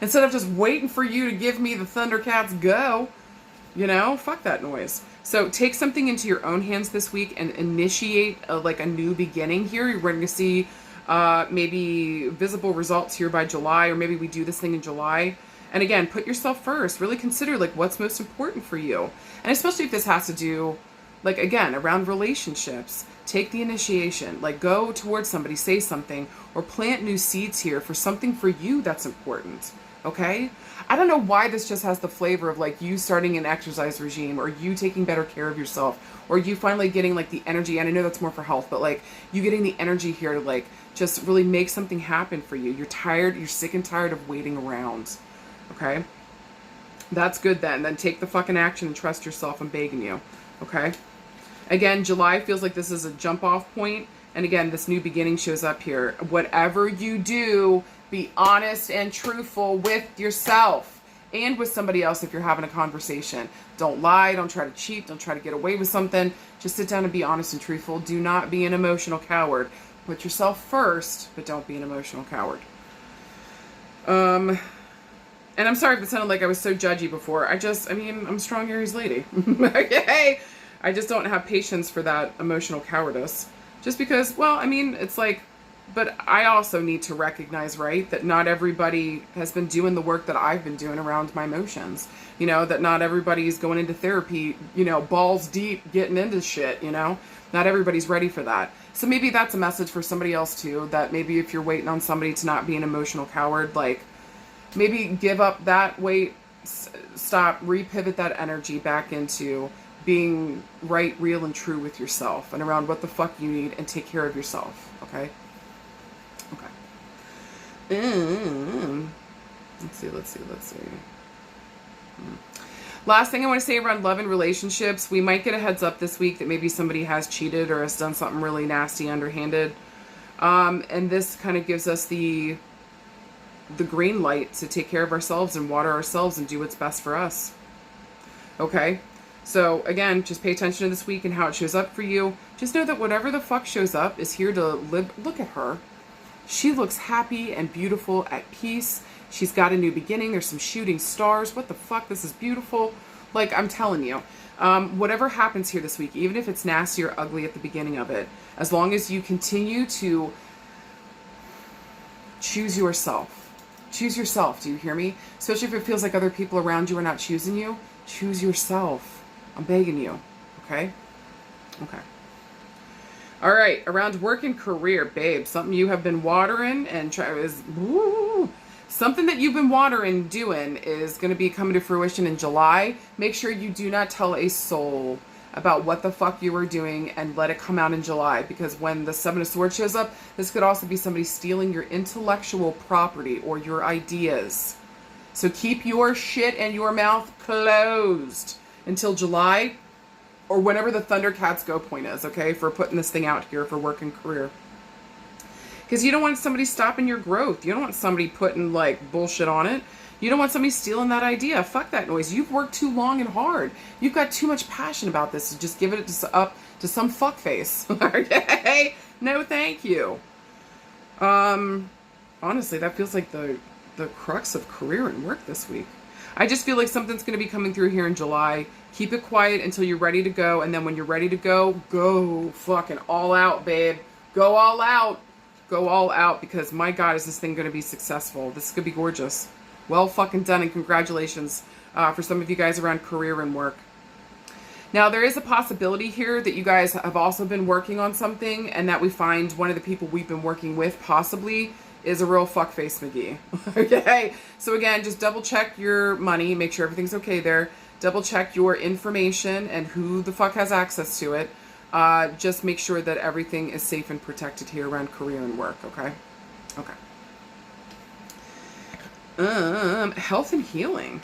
Instead of just waiting for you to give me the Thundercats go. You know, fuck that noise. So take something into your own hands this week and initiate a new beginning here. You're going to see maybe visible results here by July, or maybe we do this thing in July. And again, put yourself first. Really consider like what's most important for you. And especially if this has to do, like, again, around relationships. Take the initiation. Like, go towards somebody, say something, or plant new seeds here for something for you that's important. Okay? I don't know why this just has the flavor of like you starting an exercise regime, or you taking better care of yourself, or you finally getting like the energy. And I know that's more for health, but like you getting the energy here to like just really make something happen for you. You're tired. You're sick and tired of waiting around. Okay? That's good then. Then take the fucking action and trust yourself. I'm begging you. Okay? Again, July feels like this is a jump off point. And again, this new beginning shows up here. Whatever you do, be honest and truthful with yourself and with somebody else if you're having a conversation. Don't lie. Don't try to cheat. Don't try to get away with something. Just sit down and be honest and truthful. Do not be an emotional coward. Put yourself first, but don't be an emotional coward. And I'm sorry if it sounded like I was so judgy before. I'm a strong Aries lady. Okay? I just don't have patience for that emotional cowardice. Just because, well, I mean, it's like, but I also need to recognize, right, that not everybody has been doing the work that I've been doing around my emotions. You know, that not everybody's going into therapy, you know, balls deep, getting into shit, you know. Not everybody's ready for that. So maybe that's a message for somebody else too, that maybe if you're waiting on somebody to not be an emotional coward, like, maybe give up that weight, stop, repivot that energy back into being right, real, and true with yourself and around what the fuck you need, and take care of yourself, okay? Okay. Let's see. Last thing I want to say around love and relationships, we might get a heads up this week that maybe somebody has cheated or has done something really nasty, underhanded. And this kind of gives us the green light to take care of ourselves and water ourselves and do what's best for us. Okay? So again, just pay attention to this week and how it shows up for you. Just know that whatever the fuck shows up is here to live. Look at her. She looks happy and beautiful, at peace. She's got a new beginning. There's some shooting stars. What the fuck? This is beautiful. Like, I'm telling you, whatever happens here this week, even if it's nasty or ugly at the beginning of it, as long as you continue to choose yourself. Choose yourself. Do you hear me? Especially if it feels like other people around you are not choosing you. Choose yourself. I'm begging you. Okay? Okay. All right. Around work and career, babe. Something you have been watering and something that you've been watering doing is going to be coming to fruition in July. Make sure you do not tell a soul about what the fuck you were doing, and let it come out in July, because when the Seven of Swords shows up, this could also be somebody stealing your intellectual property or your ideas. So keep your shit and your mouth closed until July, or whenever the Thundercats go point is, okay, for putting this thing out here for work and career. Because you don't want somebody stopping your growth. You don't want somebody putting, like, bullshit on it. You don't want somebody stealing that idea. Fuck that noise. You've worked too long and hard. You've got too much passion about this to just give it up to some fuckface. Okay? No, thank you. Honestly, that feels like the crux of career and work this week. I just feel like something's going to be coming through here in July. Keep it quiet until you're ready to go. And then when you're ready to go, go fucking all out, babe. Go all out. Go all out, because my God, is this thing going to be successful. This is going to be gorgeous. Well fucking done, and congratulations for some of you guys around career and work. Now, there is a possibility here that you guys have also been working on something and that we find one of the people we've been working with possibly is a real fuckface McGee. Okay? So again, just double check your money, make sure everything's okay there. Double check your information and who the fuck has access to it. Just make sure that everything is safe and protected here around career and work, okay? Okay. Health and healing.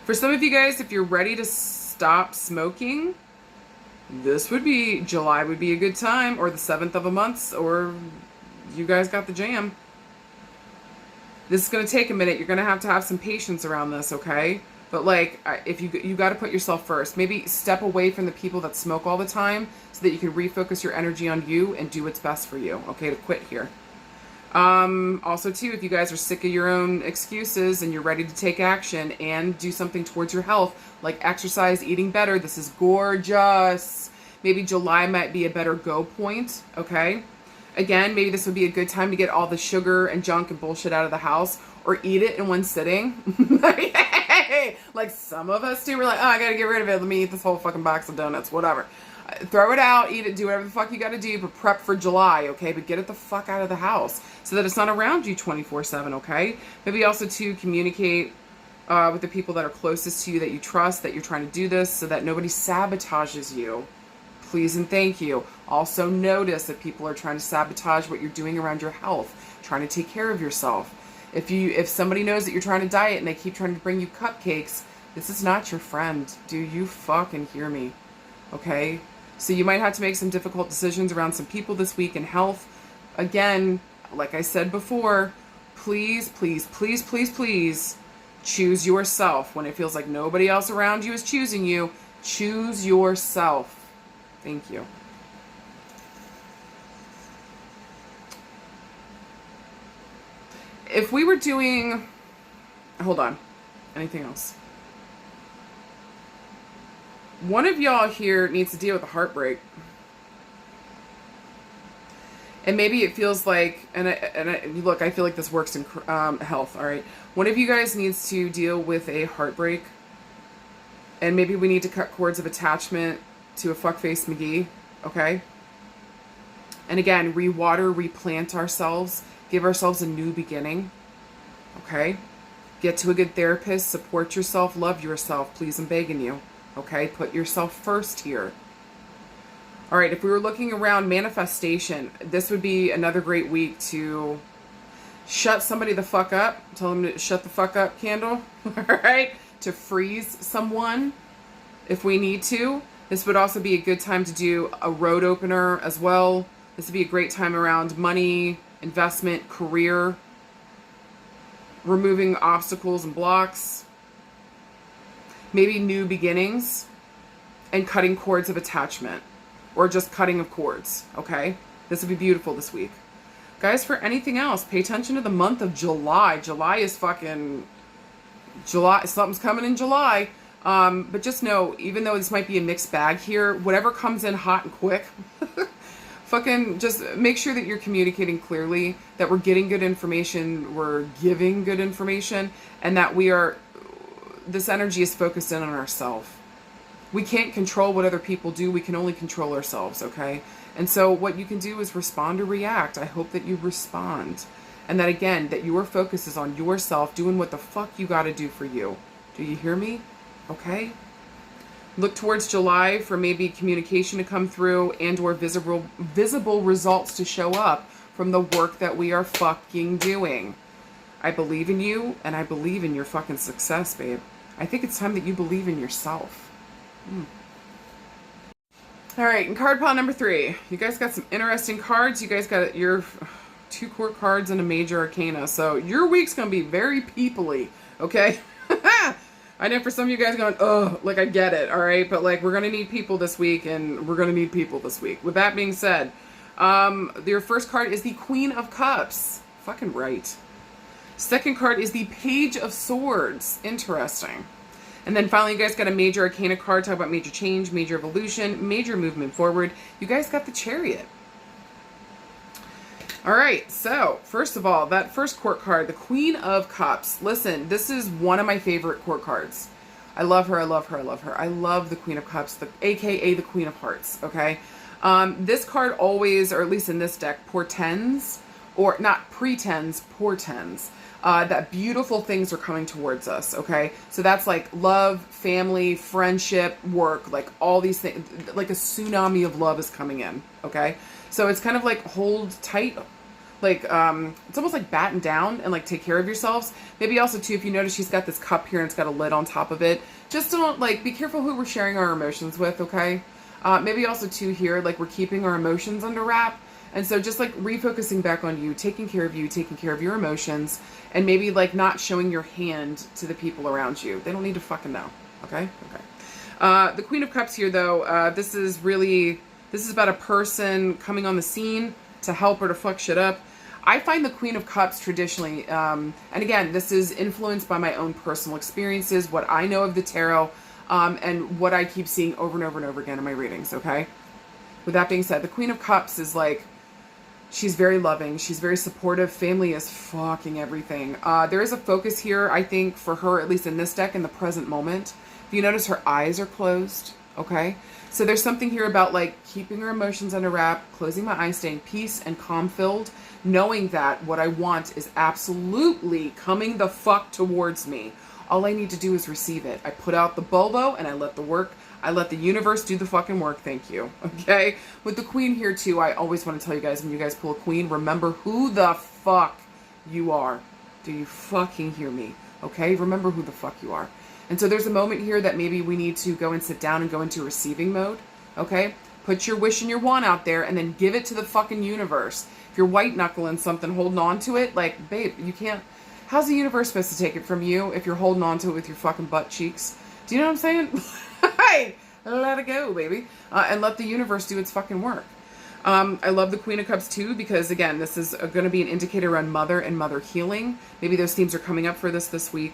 For some of you guys, if you're ready to stop smoking, July would be a good time, or the 7th of a month, or you guys got the jam. This is going to take a minute. You're going to have some patience around this, okay? But like, if you got to put yourself first. Maybe step away from the people that smoke all the time so that you can refocus your energy on you and do what's best for you, okay, to quit here. Also too, if you guys are sick of your own excuses and you're ready to take action and do something towards your health, like exercise, eating better, this is gorgeous. Maybe July might be a better go point, okay? Again, maybe this would be a good time to get all the sugar and junk and bullshit out of the house or eat it in one sitting. Like some of us do. We're like, oh, I gotta get rid of it. Let me eat this whole fucking box of donuts, whatever. Throw it out, eat it, do whatever the fuck you gotta do, but prep for July, okay? But get it the fuck out of the house so that it's not around you 24/7, okay? Maybe also to communicate with the people that are closest to you that you trust, that you're trying to do this so that nobody sabotages you. Please and thank you. Also notice that people are trying to sabotage what you're doing around your health, trying to take care of yourself. If somebody knows that you're trying to diet and they keep trying to bring you cupcakes, this is not your friend. Do you fucking hear me? Okay? So you might have to make some difficult decisions around some people this week in health. Again, like I said before, please, please, please, please, please choose yourself. When it feels like nobody else around you is choosing you, choose yourself. Thank you. If we were doing... Hold on. Anything else? One of y'all here needs to deal with a heartbreak. And maybe it feels like, look, I feel like this works in health, all right? One of you guys needs to deal with a heartbreak. And maybe we need to cut cords of attachment to a fuckface McGee, okay? And again, rewater, replant ourselves, give ourselves a new beginning, okay? Get to a good therapist, support yourself, love yourself, please, I'm begging you. Okay, put yourself first here. All right, if we were looking around manifestation, this would be another great week to shut somebody the fuck up. Tell them to shut the fuck up candle. All right, to freeze someone if we need to. This would also be a good time to do a road opener as well. This would be a great time around money, investment, career, removing obstacles and blocks. Maybe new beginnings and cutting cords of attachment or just cutting of cords, okay? This would be beautiful this week. Guys, for anything else, pay attention to the month of July. July is fucking... July, something's coming in July. But just know, even though this might be a mixed bag here, whatever comes in hot and quick, fucking just make sure that you're communicating clearly, that we're getting good information, we're giving good information, and that this energy is focused in on ourselves. We can't control what other people do. We can only control ourselves, okay? And so what you can do is respond or react. I hope that you respond. And that, again, that your focus is on yourself, doing what the fuck you got to do for you. Do you hear me? Okay? Look towards July for maybe communication to come through and or visible results to show up from the work that we are fucking doing. I believe in you, and I believe in your fucking success, babe. I think it's time that you believe in yourself. All right, and card pile number 3. You guys got some interesting cards. You guys got your 2 court cards and a major arcana. So your week's going to be very people-y, okay? I know for some of you guys going, oh, like I get it, all right? But like we're going to need people this week, and we're going to need people this week. With that being said, your first card is the Queen of Cups. Fucking right. Second card is the Page of Swords. Interesting. And then finally, you guys got a major arcana card. Talk about major change, major evolution, major movement forward. You guys got the Chariot. All right. So first of all, that first court card, the Queen of Cups. Listen, this is one of my favorite court cards. I love her. I love her. I love her. I love the Queen of Cups, aka the Queen of Hearts. Okay. This card always, or at least in this deck, portends, or not pretends, portends, that beautiful things are coming towards us. Okay. So that's like love, family, friendship, work, like all these things, like a tsunami of love is coming in. Okay. So it's kind of like hold tight. Like, it's almost like batten down and like take care of yourselves. Maybe also too, if you notice she's got this cup here and it's got a lid on top of it, just don't like, be careful who we're sharing our emotions with. Okay. Maybe also too here, like we're keeping our emotions under wrap. And so just like refocusing back on you, taking care of you, taking care of your emotions, and maybe like not showing your hand to the people around you. They don't need to fucking know. Okay. Okay. The Queen of Cups here though, this is about a person coming on the scene to help or to fuck shit up. I find the Queen of Cups traditionally, and again, this is influenced by my own personal experiences, what I know of the tarot, and what I keep seeing over and over and over again in my readings, okay? With that being said, the Queen of Cups is like, she's very loving, she's very supportive, family is fucking everything. There is a focus here, I think, for her, at least in this deck, in the present moment. If you notice, her eyes are closed, okay? So there's something here about like keeping her emotions under wrap, closing my eyes, staying peace and calm filled, knowing that what I want is absolutely coming the fuck towards me. All I need to do is receive it. I put out the Bobo and I let the universe do the fucking work. Thank you. Okay. With the Queen here too, I always want to tell you guys, when you guys pull a Queen, remember who the fuck you are. Do you fucking hear me? Okay. Remember who the fuck you are. And so there's a moment here that maybe we need to go and sit down and go into receiving mode, okay? Put your wish and your want out there and then give it to the fucking universe. If you're white knuckling something, holding on to it, like, babe, you can't, how's the universe supposed to take it from you if you're holding on to it with your fucking butt cheeks? Do you know what I'm saying? Hey, let it go, baby. And let the universe do its fucking work. I love the Queen of Cups too, because again, this is going to be an indicator on mother and mother healing. Maybe those themes are coming up for this week.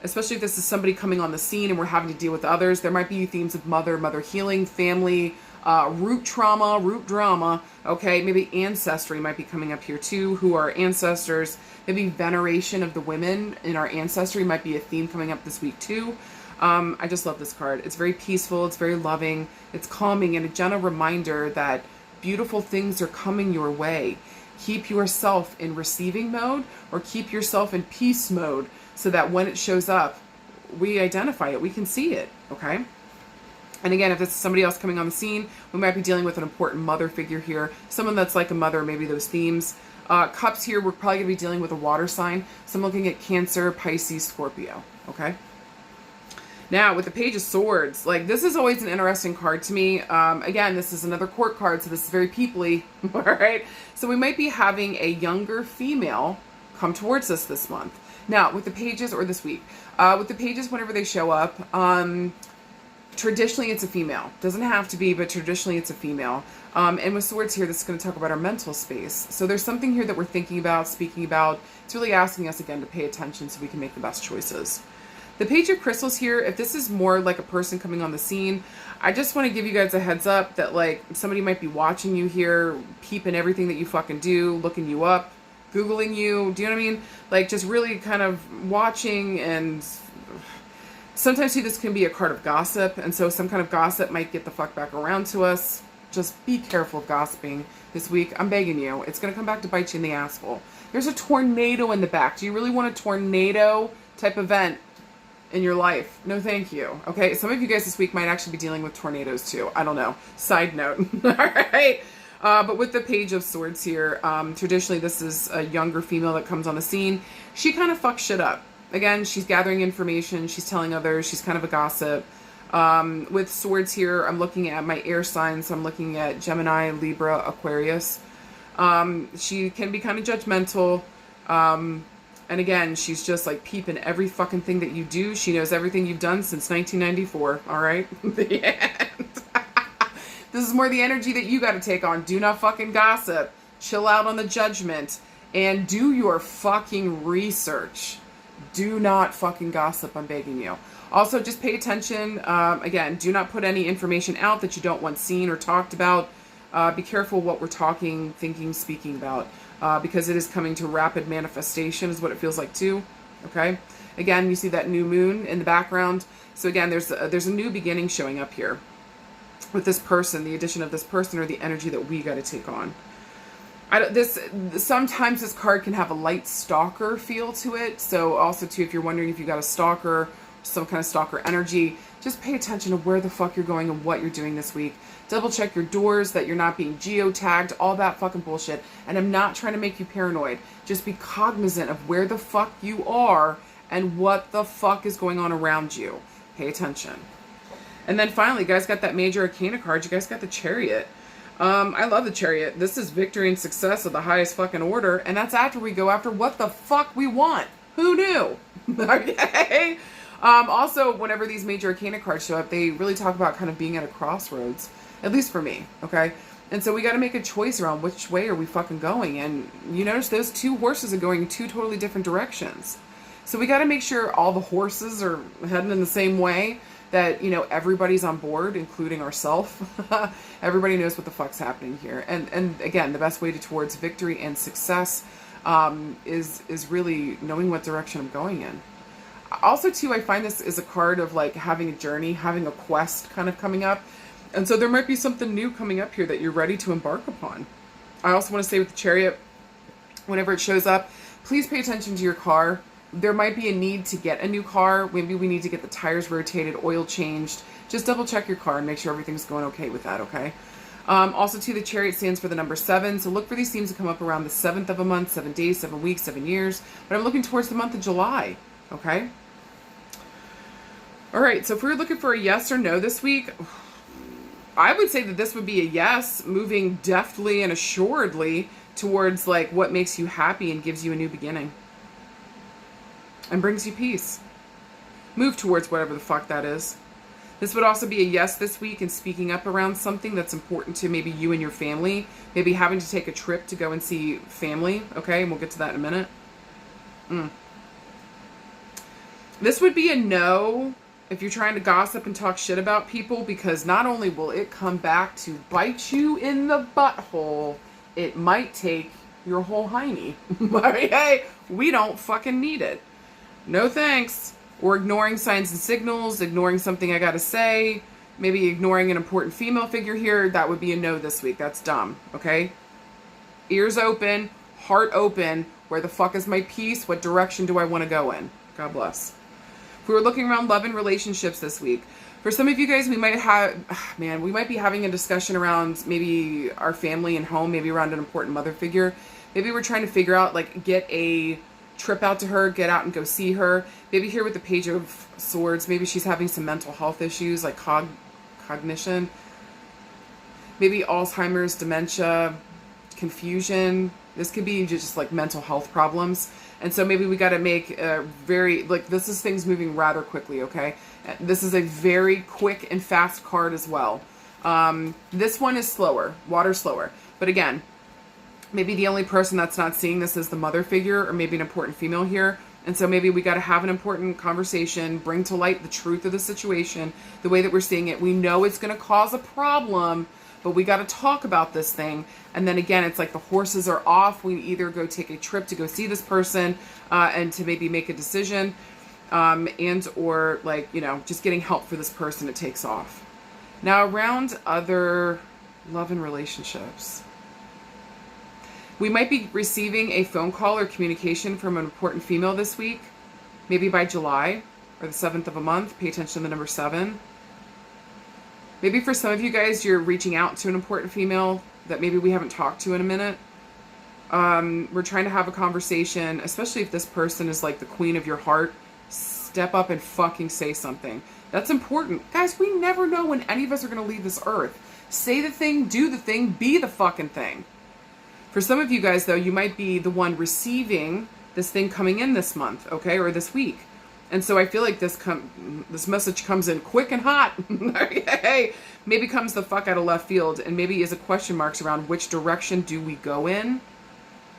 Especially if this is somebody coming on the scene and we're having to deal with others. There might be themes of mother healing, family, root trauma, root drama. Okay, maybe ancestry might be coming up here too, who are ancestors. Maybe veneration of the women in our ancestry might be a theme coming up this week too. I just love this card. It's very peaceful, it's very loving, it's calming, and a gentle reminder that beautiful things are coming your way. Keep yourself in receiving mode or keep yourself in peace mode, so that when it shows up, we identify it, we can see it, okay? And again, if this is somebody else coming on the scene, we might be dealing with an important mother figure here, someone that's like a mother, maybe those themes. Cups here, we're probably going to be dealing with a water sign, so I'm looking at Cancer, Pisces, Scorpio, okay? Now, with the Page of Swords, like, this is always an interesting card to me. Again, this is another court card, so this is very peoply, all right? So we might be having a younger female come towards us this month. Now, with the pages, or this week, with the pages, whenever they show up, traditionally it's a female. Doesn't have to be, but traditionally it's a female. And with swords here, this is going to talk about our mental space. So there's something here that we're thinking about, speaking about. It's really asking us, again, to pay attention so we can make the best choices. The Page of Crystals here, if this is more like a person coming on the scene, I just want to give you guys a heads up that, like, somebody might be watching you here, peeping everything that you fucking do, looking you up, Googling you, do you know what I mean? Like, just really kind of watching, and sometimes see, this can be a card of gossip, and so some kind of gossip might get the fuck back around to us. Just be careful of gossiping this week. I'm begging you. It's going to come back to bite you in the asshole. There's a tornado in the back. Do you really want a tornado type event in your life? No, thank you. Okay, some of you guys this week might actually be dealing with tornadoes too. I don't know. Side note. All right. But with the Page of Swords here, traditionally this is a younger female that comes on the scene. She kind of fucks shit up. Again, she's gathering information. She's telling others. She's kind of a gossip. With swords here, I'm looking at my air signs. So I'm looking at Gemini, Libra, Aquarius. She can be kind of judgmental. And again, she's just like peeping every fucking thing that you do. She knows everything you've done since 1994. All right? The end. This is more the energy that you got to take on. Do not fucking gossip. Chill out on the judgment. And do your fucking research. Do not fucking gossip. I'm begging you. Also, just pay attention. Again, do not put any information out that you don't want seen or talked about. Be careful what we're talking, thinking, speaking about. Because it is coming to rapid manifestation is what it feels like too. Okay. Again, you see that new moon in the background. So again, there's a new beginning showing up here with this person, the addition of this person, or the energy that we got to take on. Sometimes this card can have a light stalker feel to it. So also too, if you're wondering if you got a stalker, some kind of stalker energy, just pay attention to where the fuck you're going and what you're doing this week. Double check your doors, that you're not being geotagged, all that fucking bullshit. And I'm not trying to make you paranoid. Just be cognizant of where the fuck you are and what the fuck is going on around you. Pay attention. And then finally, you guys got that major arcana card. You guys got the Chariot. I love the Chariot. This is victory and success of the highest fucking order. And that's after we go after what the fuck we want. Who knew? Okay. Also, whenever these major arcana cards show up, they really talk about kind of being at a crossroads. At least for me. Okay. And so we got to make a choice around which way are we fucking going. And you notice those two horses are going in two totally different directions. So we got to make sure all the horses are heading in the same way, that, you know, everybody's on board, including ourselves. Everybody knows what the fuck's happening here. And again, the best way towards victory and success is really knowing what direction I'm going in. Also, too, I find this is a card of like having a journey, having a quest kind of coming up. And so there might be something new coming up here that you're ready to embark upon. I also want to say with the Chariot, whenever it shows up, please pay attention to your car. There might be a need to get a new car. Maybe we need to get the tires rotated, oil changed. Just double check your car and make sure everything's going okay with that, okay? Also, too, the Chariot stands for the number 7. So look for these themes to come up around the 7th of a month, 7 days, 7 weeks, 7 years. But I'm looking towards the month of July, okay? All right, so if we were looking for a yes or no this week, I would say that this would be a yes, moving deftly and assuredly towards like what makes you happy and gives you a new beginning. And brings you peace. Move towards whatever the fuck that is. This would also be a yes this week in speaking up around something that's important to maybe you and your family. Maybe having to take a trip to go and see family. Okay, and we'll get to that in a minute. This would be a no if you're trying to gossip and talk shit about people, because not only will it come back to bite you in the butthole, it might take your whole hiney. Hey, we don't fucking need it. No thanks. Or ignoring signs and signals, ignoring something I gotta say, maybe ignoring an important female figure here. That would be a no this week. That's dumb, okay? Ears open, heart open. Where the fuck is my peace? What direction do I want to go in? God bless. If we were looking around love and relationships this week, for some of you guys, we might be having a discussion around maybe our family and home, maybe around an important mother figure. Maybe we're trying to figure out, like, get a trip out to her, get out and go see her. Maybe here with the Page of Swords, maybe she's having some mental health issues like cognition. Maybe Alzheimer's, dementia, confusion. This could be just like mental health problems. And so maybe we got to make a very, like, this is things moving rather quickly, okay? This is a very quick and fast card as well. This one is slower, water slower. But again, maybe the only person that's not seeing this is the mother figure, or maybe an important female here. And so maybe we got to have an important conversation, bring to light the truth of the situation, the way that we're seeing it. We know it's going to cause a problem, but we got to talk about this thing. And then again, it's like the horses are off. We either go take a trip to go see this person and to maybe make a decision, and or like, you know, just getting help for this person. It takes off. Now around other love and relationships, we might be receiving a phone call or communication from an important female this week, maybe by July or the 7th of a month. Pay attention to the number 7. Maybe for some of you guys, you're reaching out to an important female that maybe we haven't talked to in a minute. We're trying to have a conversation, especially if this person is like the queen of your heart. Step up and fucking say something. That's important. Guys, we never know when any of us are going to leave this earth. Say the thing, do the thing, be the fucking thing. For some of you guys, though, you might be the one receiving this thing coming in this month, okay, or this week. And so I feel like this message comes in quick and hot. Okay? Maybe comes the fuck out of left field, and maybe is a question marks around which direction do we go in.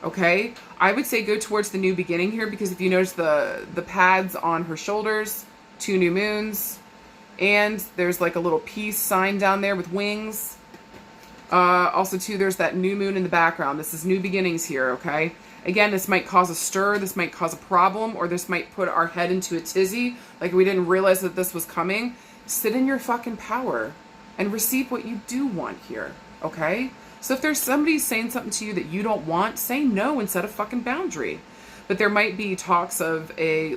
Okay? I would say go towards the new beginning here, because if you notice the pads on her shoulders, 2 new moons, and there's like a little peace sign down there with wings. Also, too, there's that new moon in the background. This is new beginnings here, okay? Again, this might cause a stir, this might cause a problem, or this might put our head into a tizzy, like we didn't realize that this was coming. Sit in your fucking power and receive what you do want here, okay? So if there's somebody saying something to you that you don't want, say no and set a fucking boundary. But there might be talks of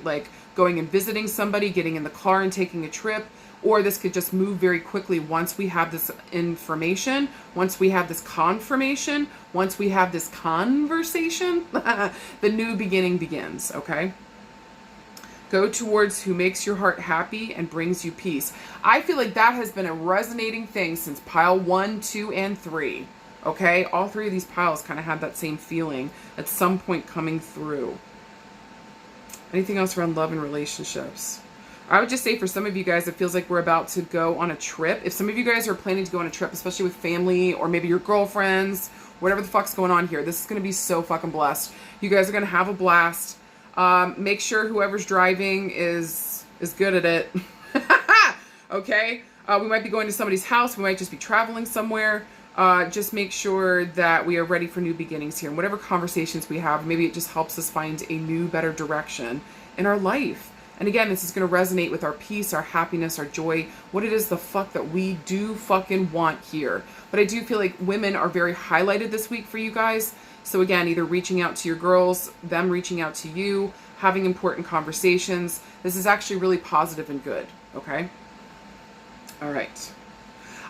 like going and visiting somebody, getting in the car and taking a trip, or this could just move very quickly once we have this information, once we have this confirmation, once we have this conversation, the new beginning begins, okay? Go towards who makes your heart happy and brings you peace. I feel like that has been a resonating thing since pile 1, 2, and 3. Okay? All 3 of these piles kind of had that same feeling at some point coming through. Anything else around love and relationships? I would just say for some of you guys, it feels like we're about to go on a trip. If some of you guys are planning to go on a trip, especially with family or maybe your girlfriends, whatever the fuck's going on here, this is going to be so fucking blessed. You guys are going to have a blast. Make sure whoever's driving is good at it. Okay? We might be going to somebody's house. We might just be traveling somewhere. Just make sure that we are ready for new beginnings here. And whatever conversations we have, maybe it just helps us find a new, better direction in our life. And again, this is going to resonate with our peace, our happiness, our joy, what it is the fuck that we do fucking want here. But I do feel like women are very highlighted this week for you guys. So again, either reaching out to your girls, them reaching out to you, having important conversations. This is actually really positive and good, okay? All right.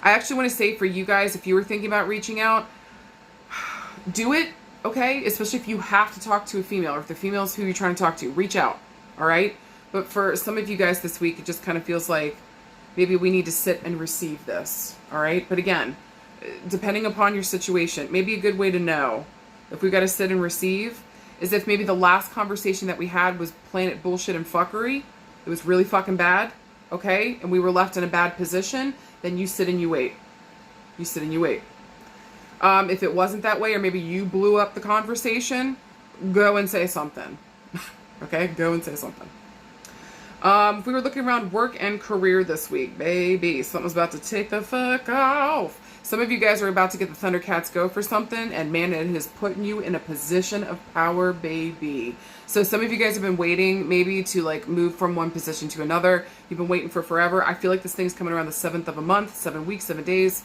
I actually want to say for you guys, if you were thinking about reaching out, do it, okay? Especially if you have to talk to a female, or if the female's who you're trying to talk to, reach out, all right? But for some of you guys this week, it just kind of feels like maybe we need to sit and receive this, all right? But again, depending upon your situation, maybe a good way to know if we got to sit and receive is if maybe the last conversation that we had was planet bullshit and fuckery. It was really fucking bad, okay? And we were left in a bad position, then you sit and you wait. You sit and you wait. If it wasn't that way, or maybe you blew up the conversation, go and say something. Okay? Go and say something. If we were looking around work and career this week, baby, something's about to take the fuck off. Some of you guys are about to get the Thundercats go for something, and man, it is putting you in a position of power, baby. So some of you guys have been waiting maybe to like move from one position to another. You've been waiting for forever. I feel like this thing's coming around the 7th of a month, 7 weeks, 7 days.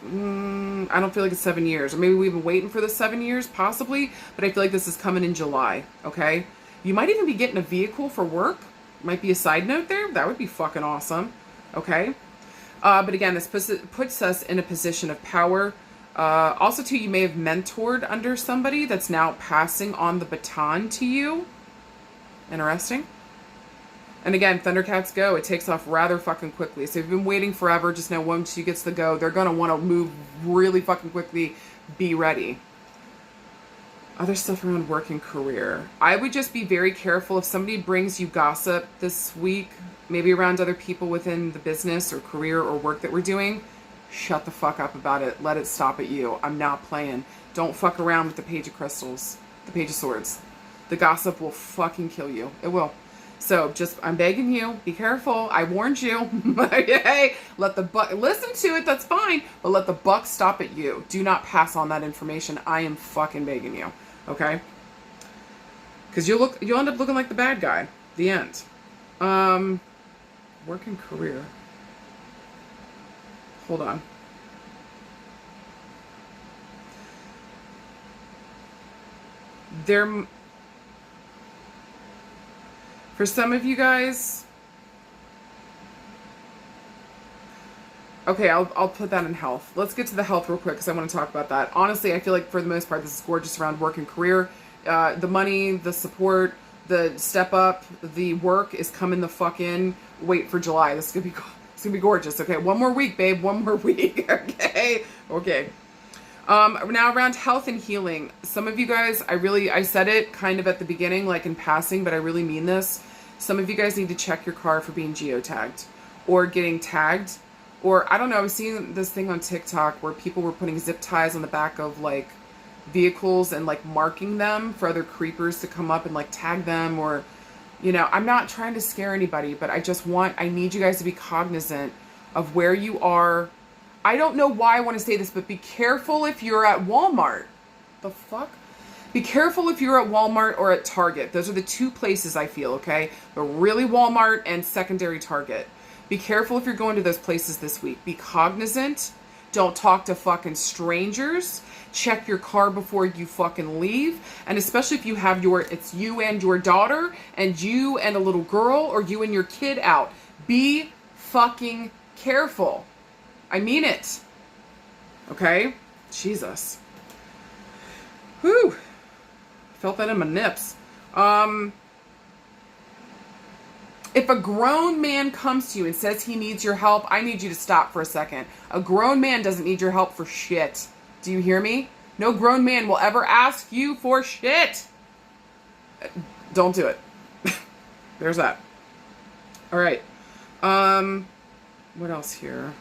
I don't feel like it's 7 years, or maybe we've been waiting for the 7 years, possibly, but I feel like this is coming in July, okay? You might even be getting a vehicle for work. Might be a side note there. That would be fucking awesome, okay? But again, this puts us in a position of power. Also, too, you may have mentored under somebody that's now passing on the baton to you. Interesting. And again, Thundercats go. It takes off rather fucking quickly. So if you've been waiting forever, just know once she gets the go, they're going to want to move really fucking quickly. Be ready. Other stuff around work and career. I would just be very careful if somebody brings you gossip this week, maybe around other people within the business or career or work that we're doing. Shut the fuck up about it. Let it stop at you. I'm not playing. Don't fuck around with the Page of Crystals, the Page of Swords. The gossip will fucking kill you. It will. So just, I'm begging you, be careful. I warned you. Hey, let the buck, listen to it, that's fine, but let the buck stop at you. Do not pass on that information. I am fucking begging you. Okay? Because you'll end up looking like the bad guy. The end. Work and career. Hold on. For some of you guys, okay, I'll put that in health. Let's get to the health real quick because I want to talk about that. Honestly, I feel like for the most part, this is gorgeous around work and career. The money, the support, the step up, the work is coming the fuck in. Wait for July. This is gonna be gorgeous. Okay, one more week, babe. One more week. Okay. Okay. Now around health and healing, some of you guys, I said it kind of at the beginning, like in passing, but I really mean this. Some of you guys need to check your car for being geotagged or getting tagged, or I don't know, I was seeing this thing on TikTok where people were putting zip ties on the back of like vehicles and like marking them for other creepers to come up and like tag them, or, you know, I'm not trying to scare anybody, but I need you guys to be cognizant of where you are. I don't know why I want to say this, but be careful if you're at Walmart. The fuck? Be careful if you're at Walmart or at Target. Those are the two places I feel, okay? But really Walmart and secondary Target. Be careful if you're going to those places this week. Be cognizant. Don't talk to fucking strangers. Check your car before you fucking leave. And especially if you have it's you and your daughter and you and a little girl or you and your kid out. Be fucking careful. I mean it. Okay? Jesus. Whew. Felt that in my nips. If a grown man comes to you and says he needs your help, I need you to stop for a second. A grown man doesn't need your help for shit. Do you hear me? No grown man will ever ask you for shit. Don't do it. There's that. All right. What else here?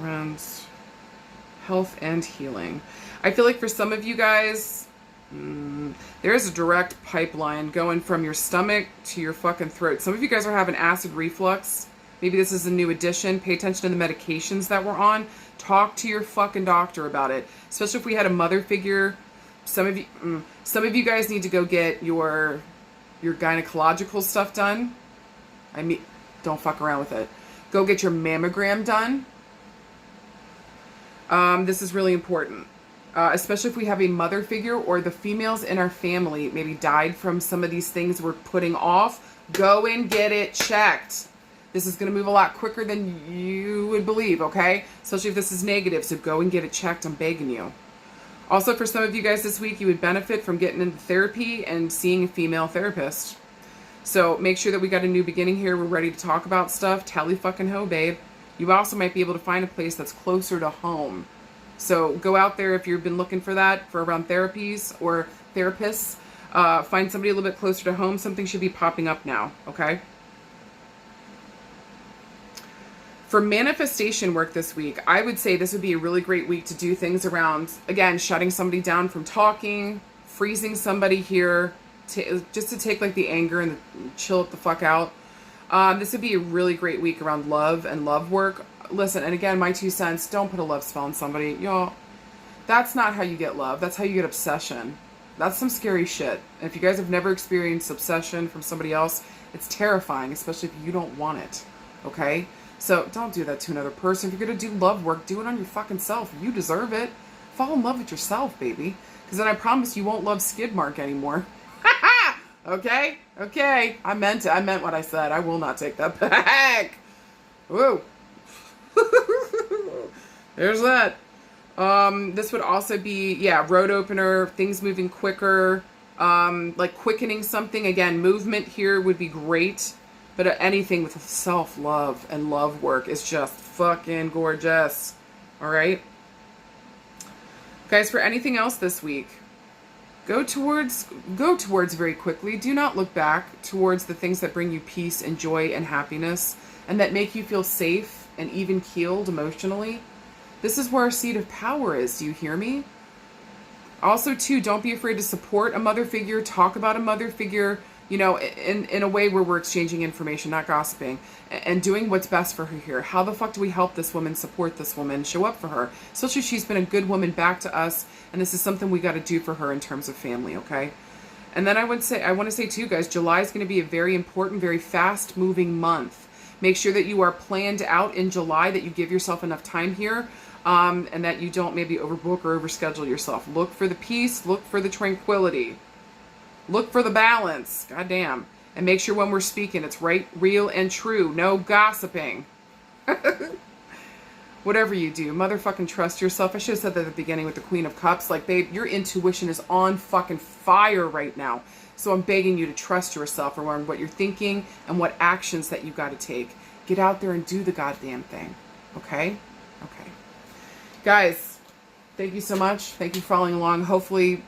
Around health and healing. I feel like for some of you guys, there is a direct pipeline going from your stomach to your fucking throat. Some of you guys are having acid reflux. Maybe this is a new addition. Pay attention to the medications that we're on. Talk to your fucking doctor about it. Especially if we had a mother figure. Some of you guys need to go get your gynecological stuff done. I mean, don't fuck around with it. Go get your mammogram done. This is really important. Especially if we have a mother figure or the females in our family maybe died from some of these things we're putting off. Go and get it checked. This is going to move a lot quicker than you would believe, okay? Especially if this is negative, so go and get it checked. I'm begging you. Also, for some of you guys this week, you would benefit from getting into therapy and seeing a female therapist. So make sure that we got a new beginning here. We're ready to talk about stuff. Tally fucking ho, babe. You also might be able to find a place that's closer to home. So go out there if you've been looking for that, for around therapies or therapists. Find somebody a little bit closer to home. Something should be popping up now, okay? For manifestation work this week, I would say this would be a really great week to do things around, again, shutting somebody down from talking, freezing somebody here, just to take like the anger and chill it the fuck out. This would be a really great week around love and love work. Listen, and again, my 2 cents, don't put a love spell on somebody. Y'all, that's not how you get love. That's how you get obsession. That's some scary shit. And if you guys have never experienced obsession from somebody else, it's terrifying, especially if you don't want it. Okay? So don't do that to another person. If you're going to do love work, do it on your fucking self. You deserve it. Fall in love with yourself, baby. Because then I promise you won't love skid mark anymore. Okay? Okay. I meant it. I meant what I said. I will not take that back. Woo. There's that. This would also be, yeah, road opener, things moving quicker, like quickening something. Again, movement here would be great, but anything with self-love and love work is just fucking gorgeous. All right? Guys, for anything else this week, go towards very quickly. Do not look back towards the things that bring you peace and joy and happiness and that make you feel safe and even keeled emotionally. This is where our seat of power is. Do you hear me? Also, too, don't be afraid to support a mother figure. Talk about a mother figure, you know, in a way where we're exchanging information, not gossiping, and doing what's best for her here. How the fuck do we help this woman, support this woman, show up for her? Especially if she's been a good woman back to us, and this is something we got to do for her in terms of family, okay? And then I want to say too, guys, July is going to be a very important, very fast-moving month. Make sure that you are planned out in July, that you give yourself enough time here, and that you don't maybe overbook or overschedule yourself. Look for the peace. Look for the tranquility. Look for the balance. Goddamn. And make sure when we're speaking, it's right, real, and true. No gossiping. Whatever you do, motherfucking trust yourself. I should have said that at the beginning with the Queen of Cups. Like, babe, your intuition is on fucking fire right now. So I'm begging you to trust yourself around what you're thinking and what actions that you got to take. Get out there and do the goddamn thing. Okay? Okay. Guys, thank you so much. Thank you for following along. Hopefully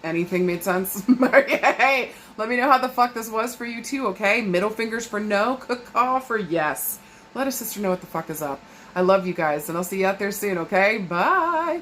anything made sense. Hey, let me know how the fuck this was for you too, okay? Middle fingers for no, caw for yes. Let a sister know what the fuck is up. I love you guys, and I'll see you out there soon, okay? Bye.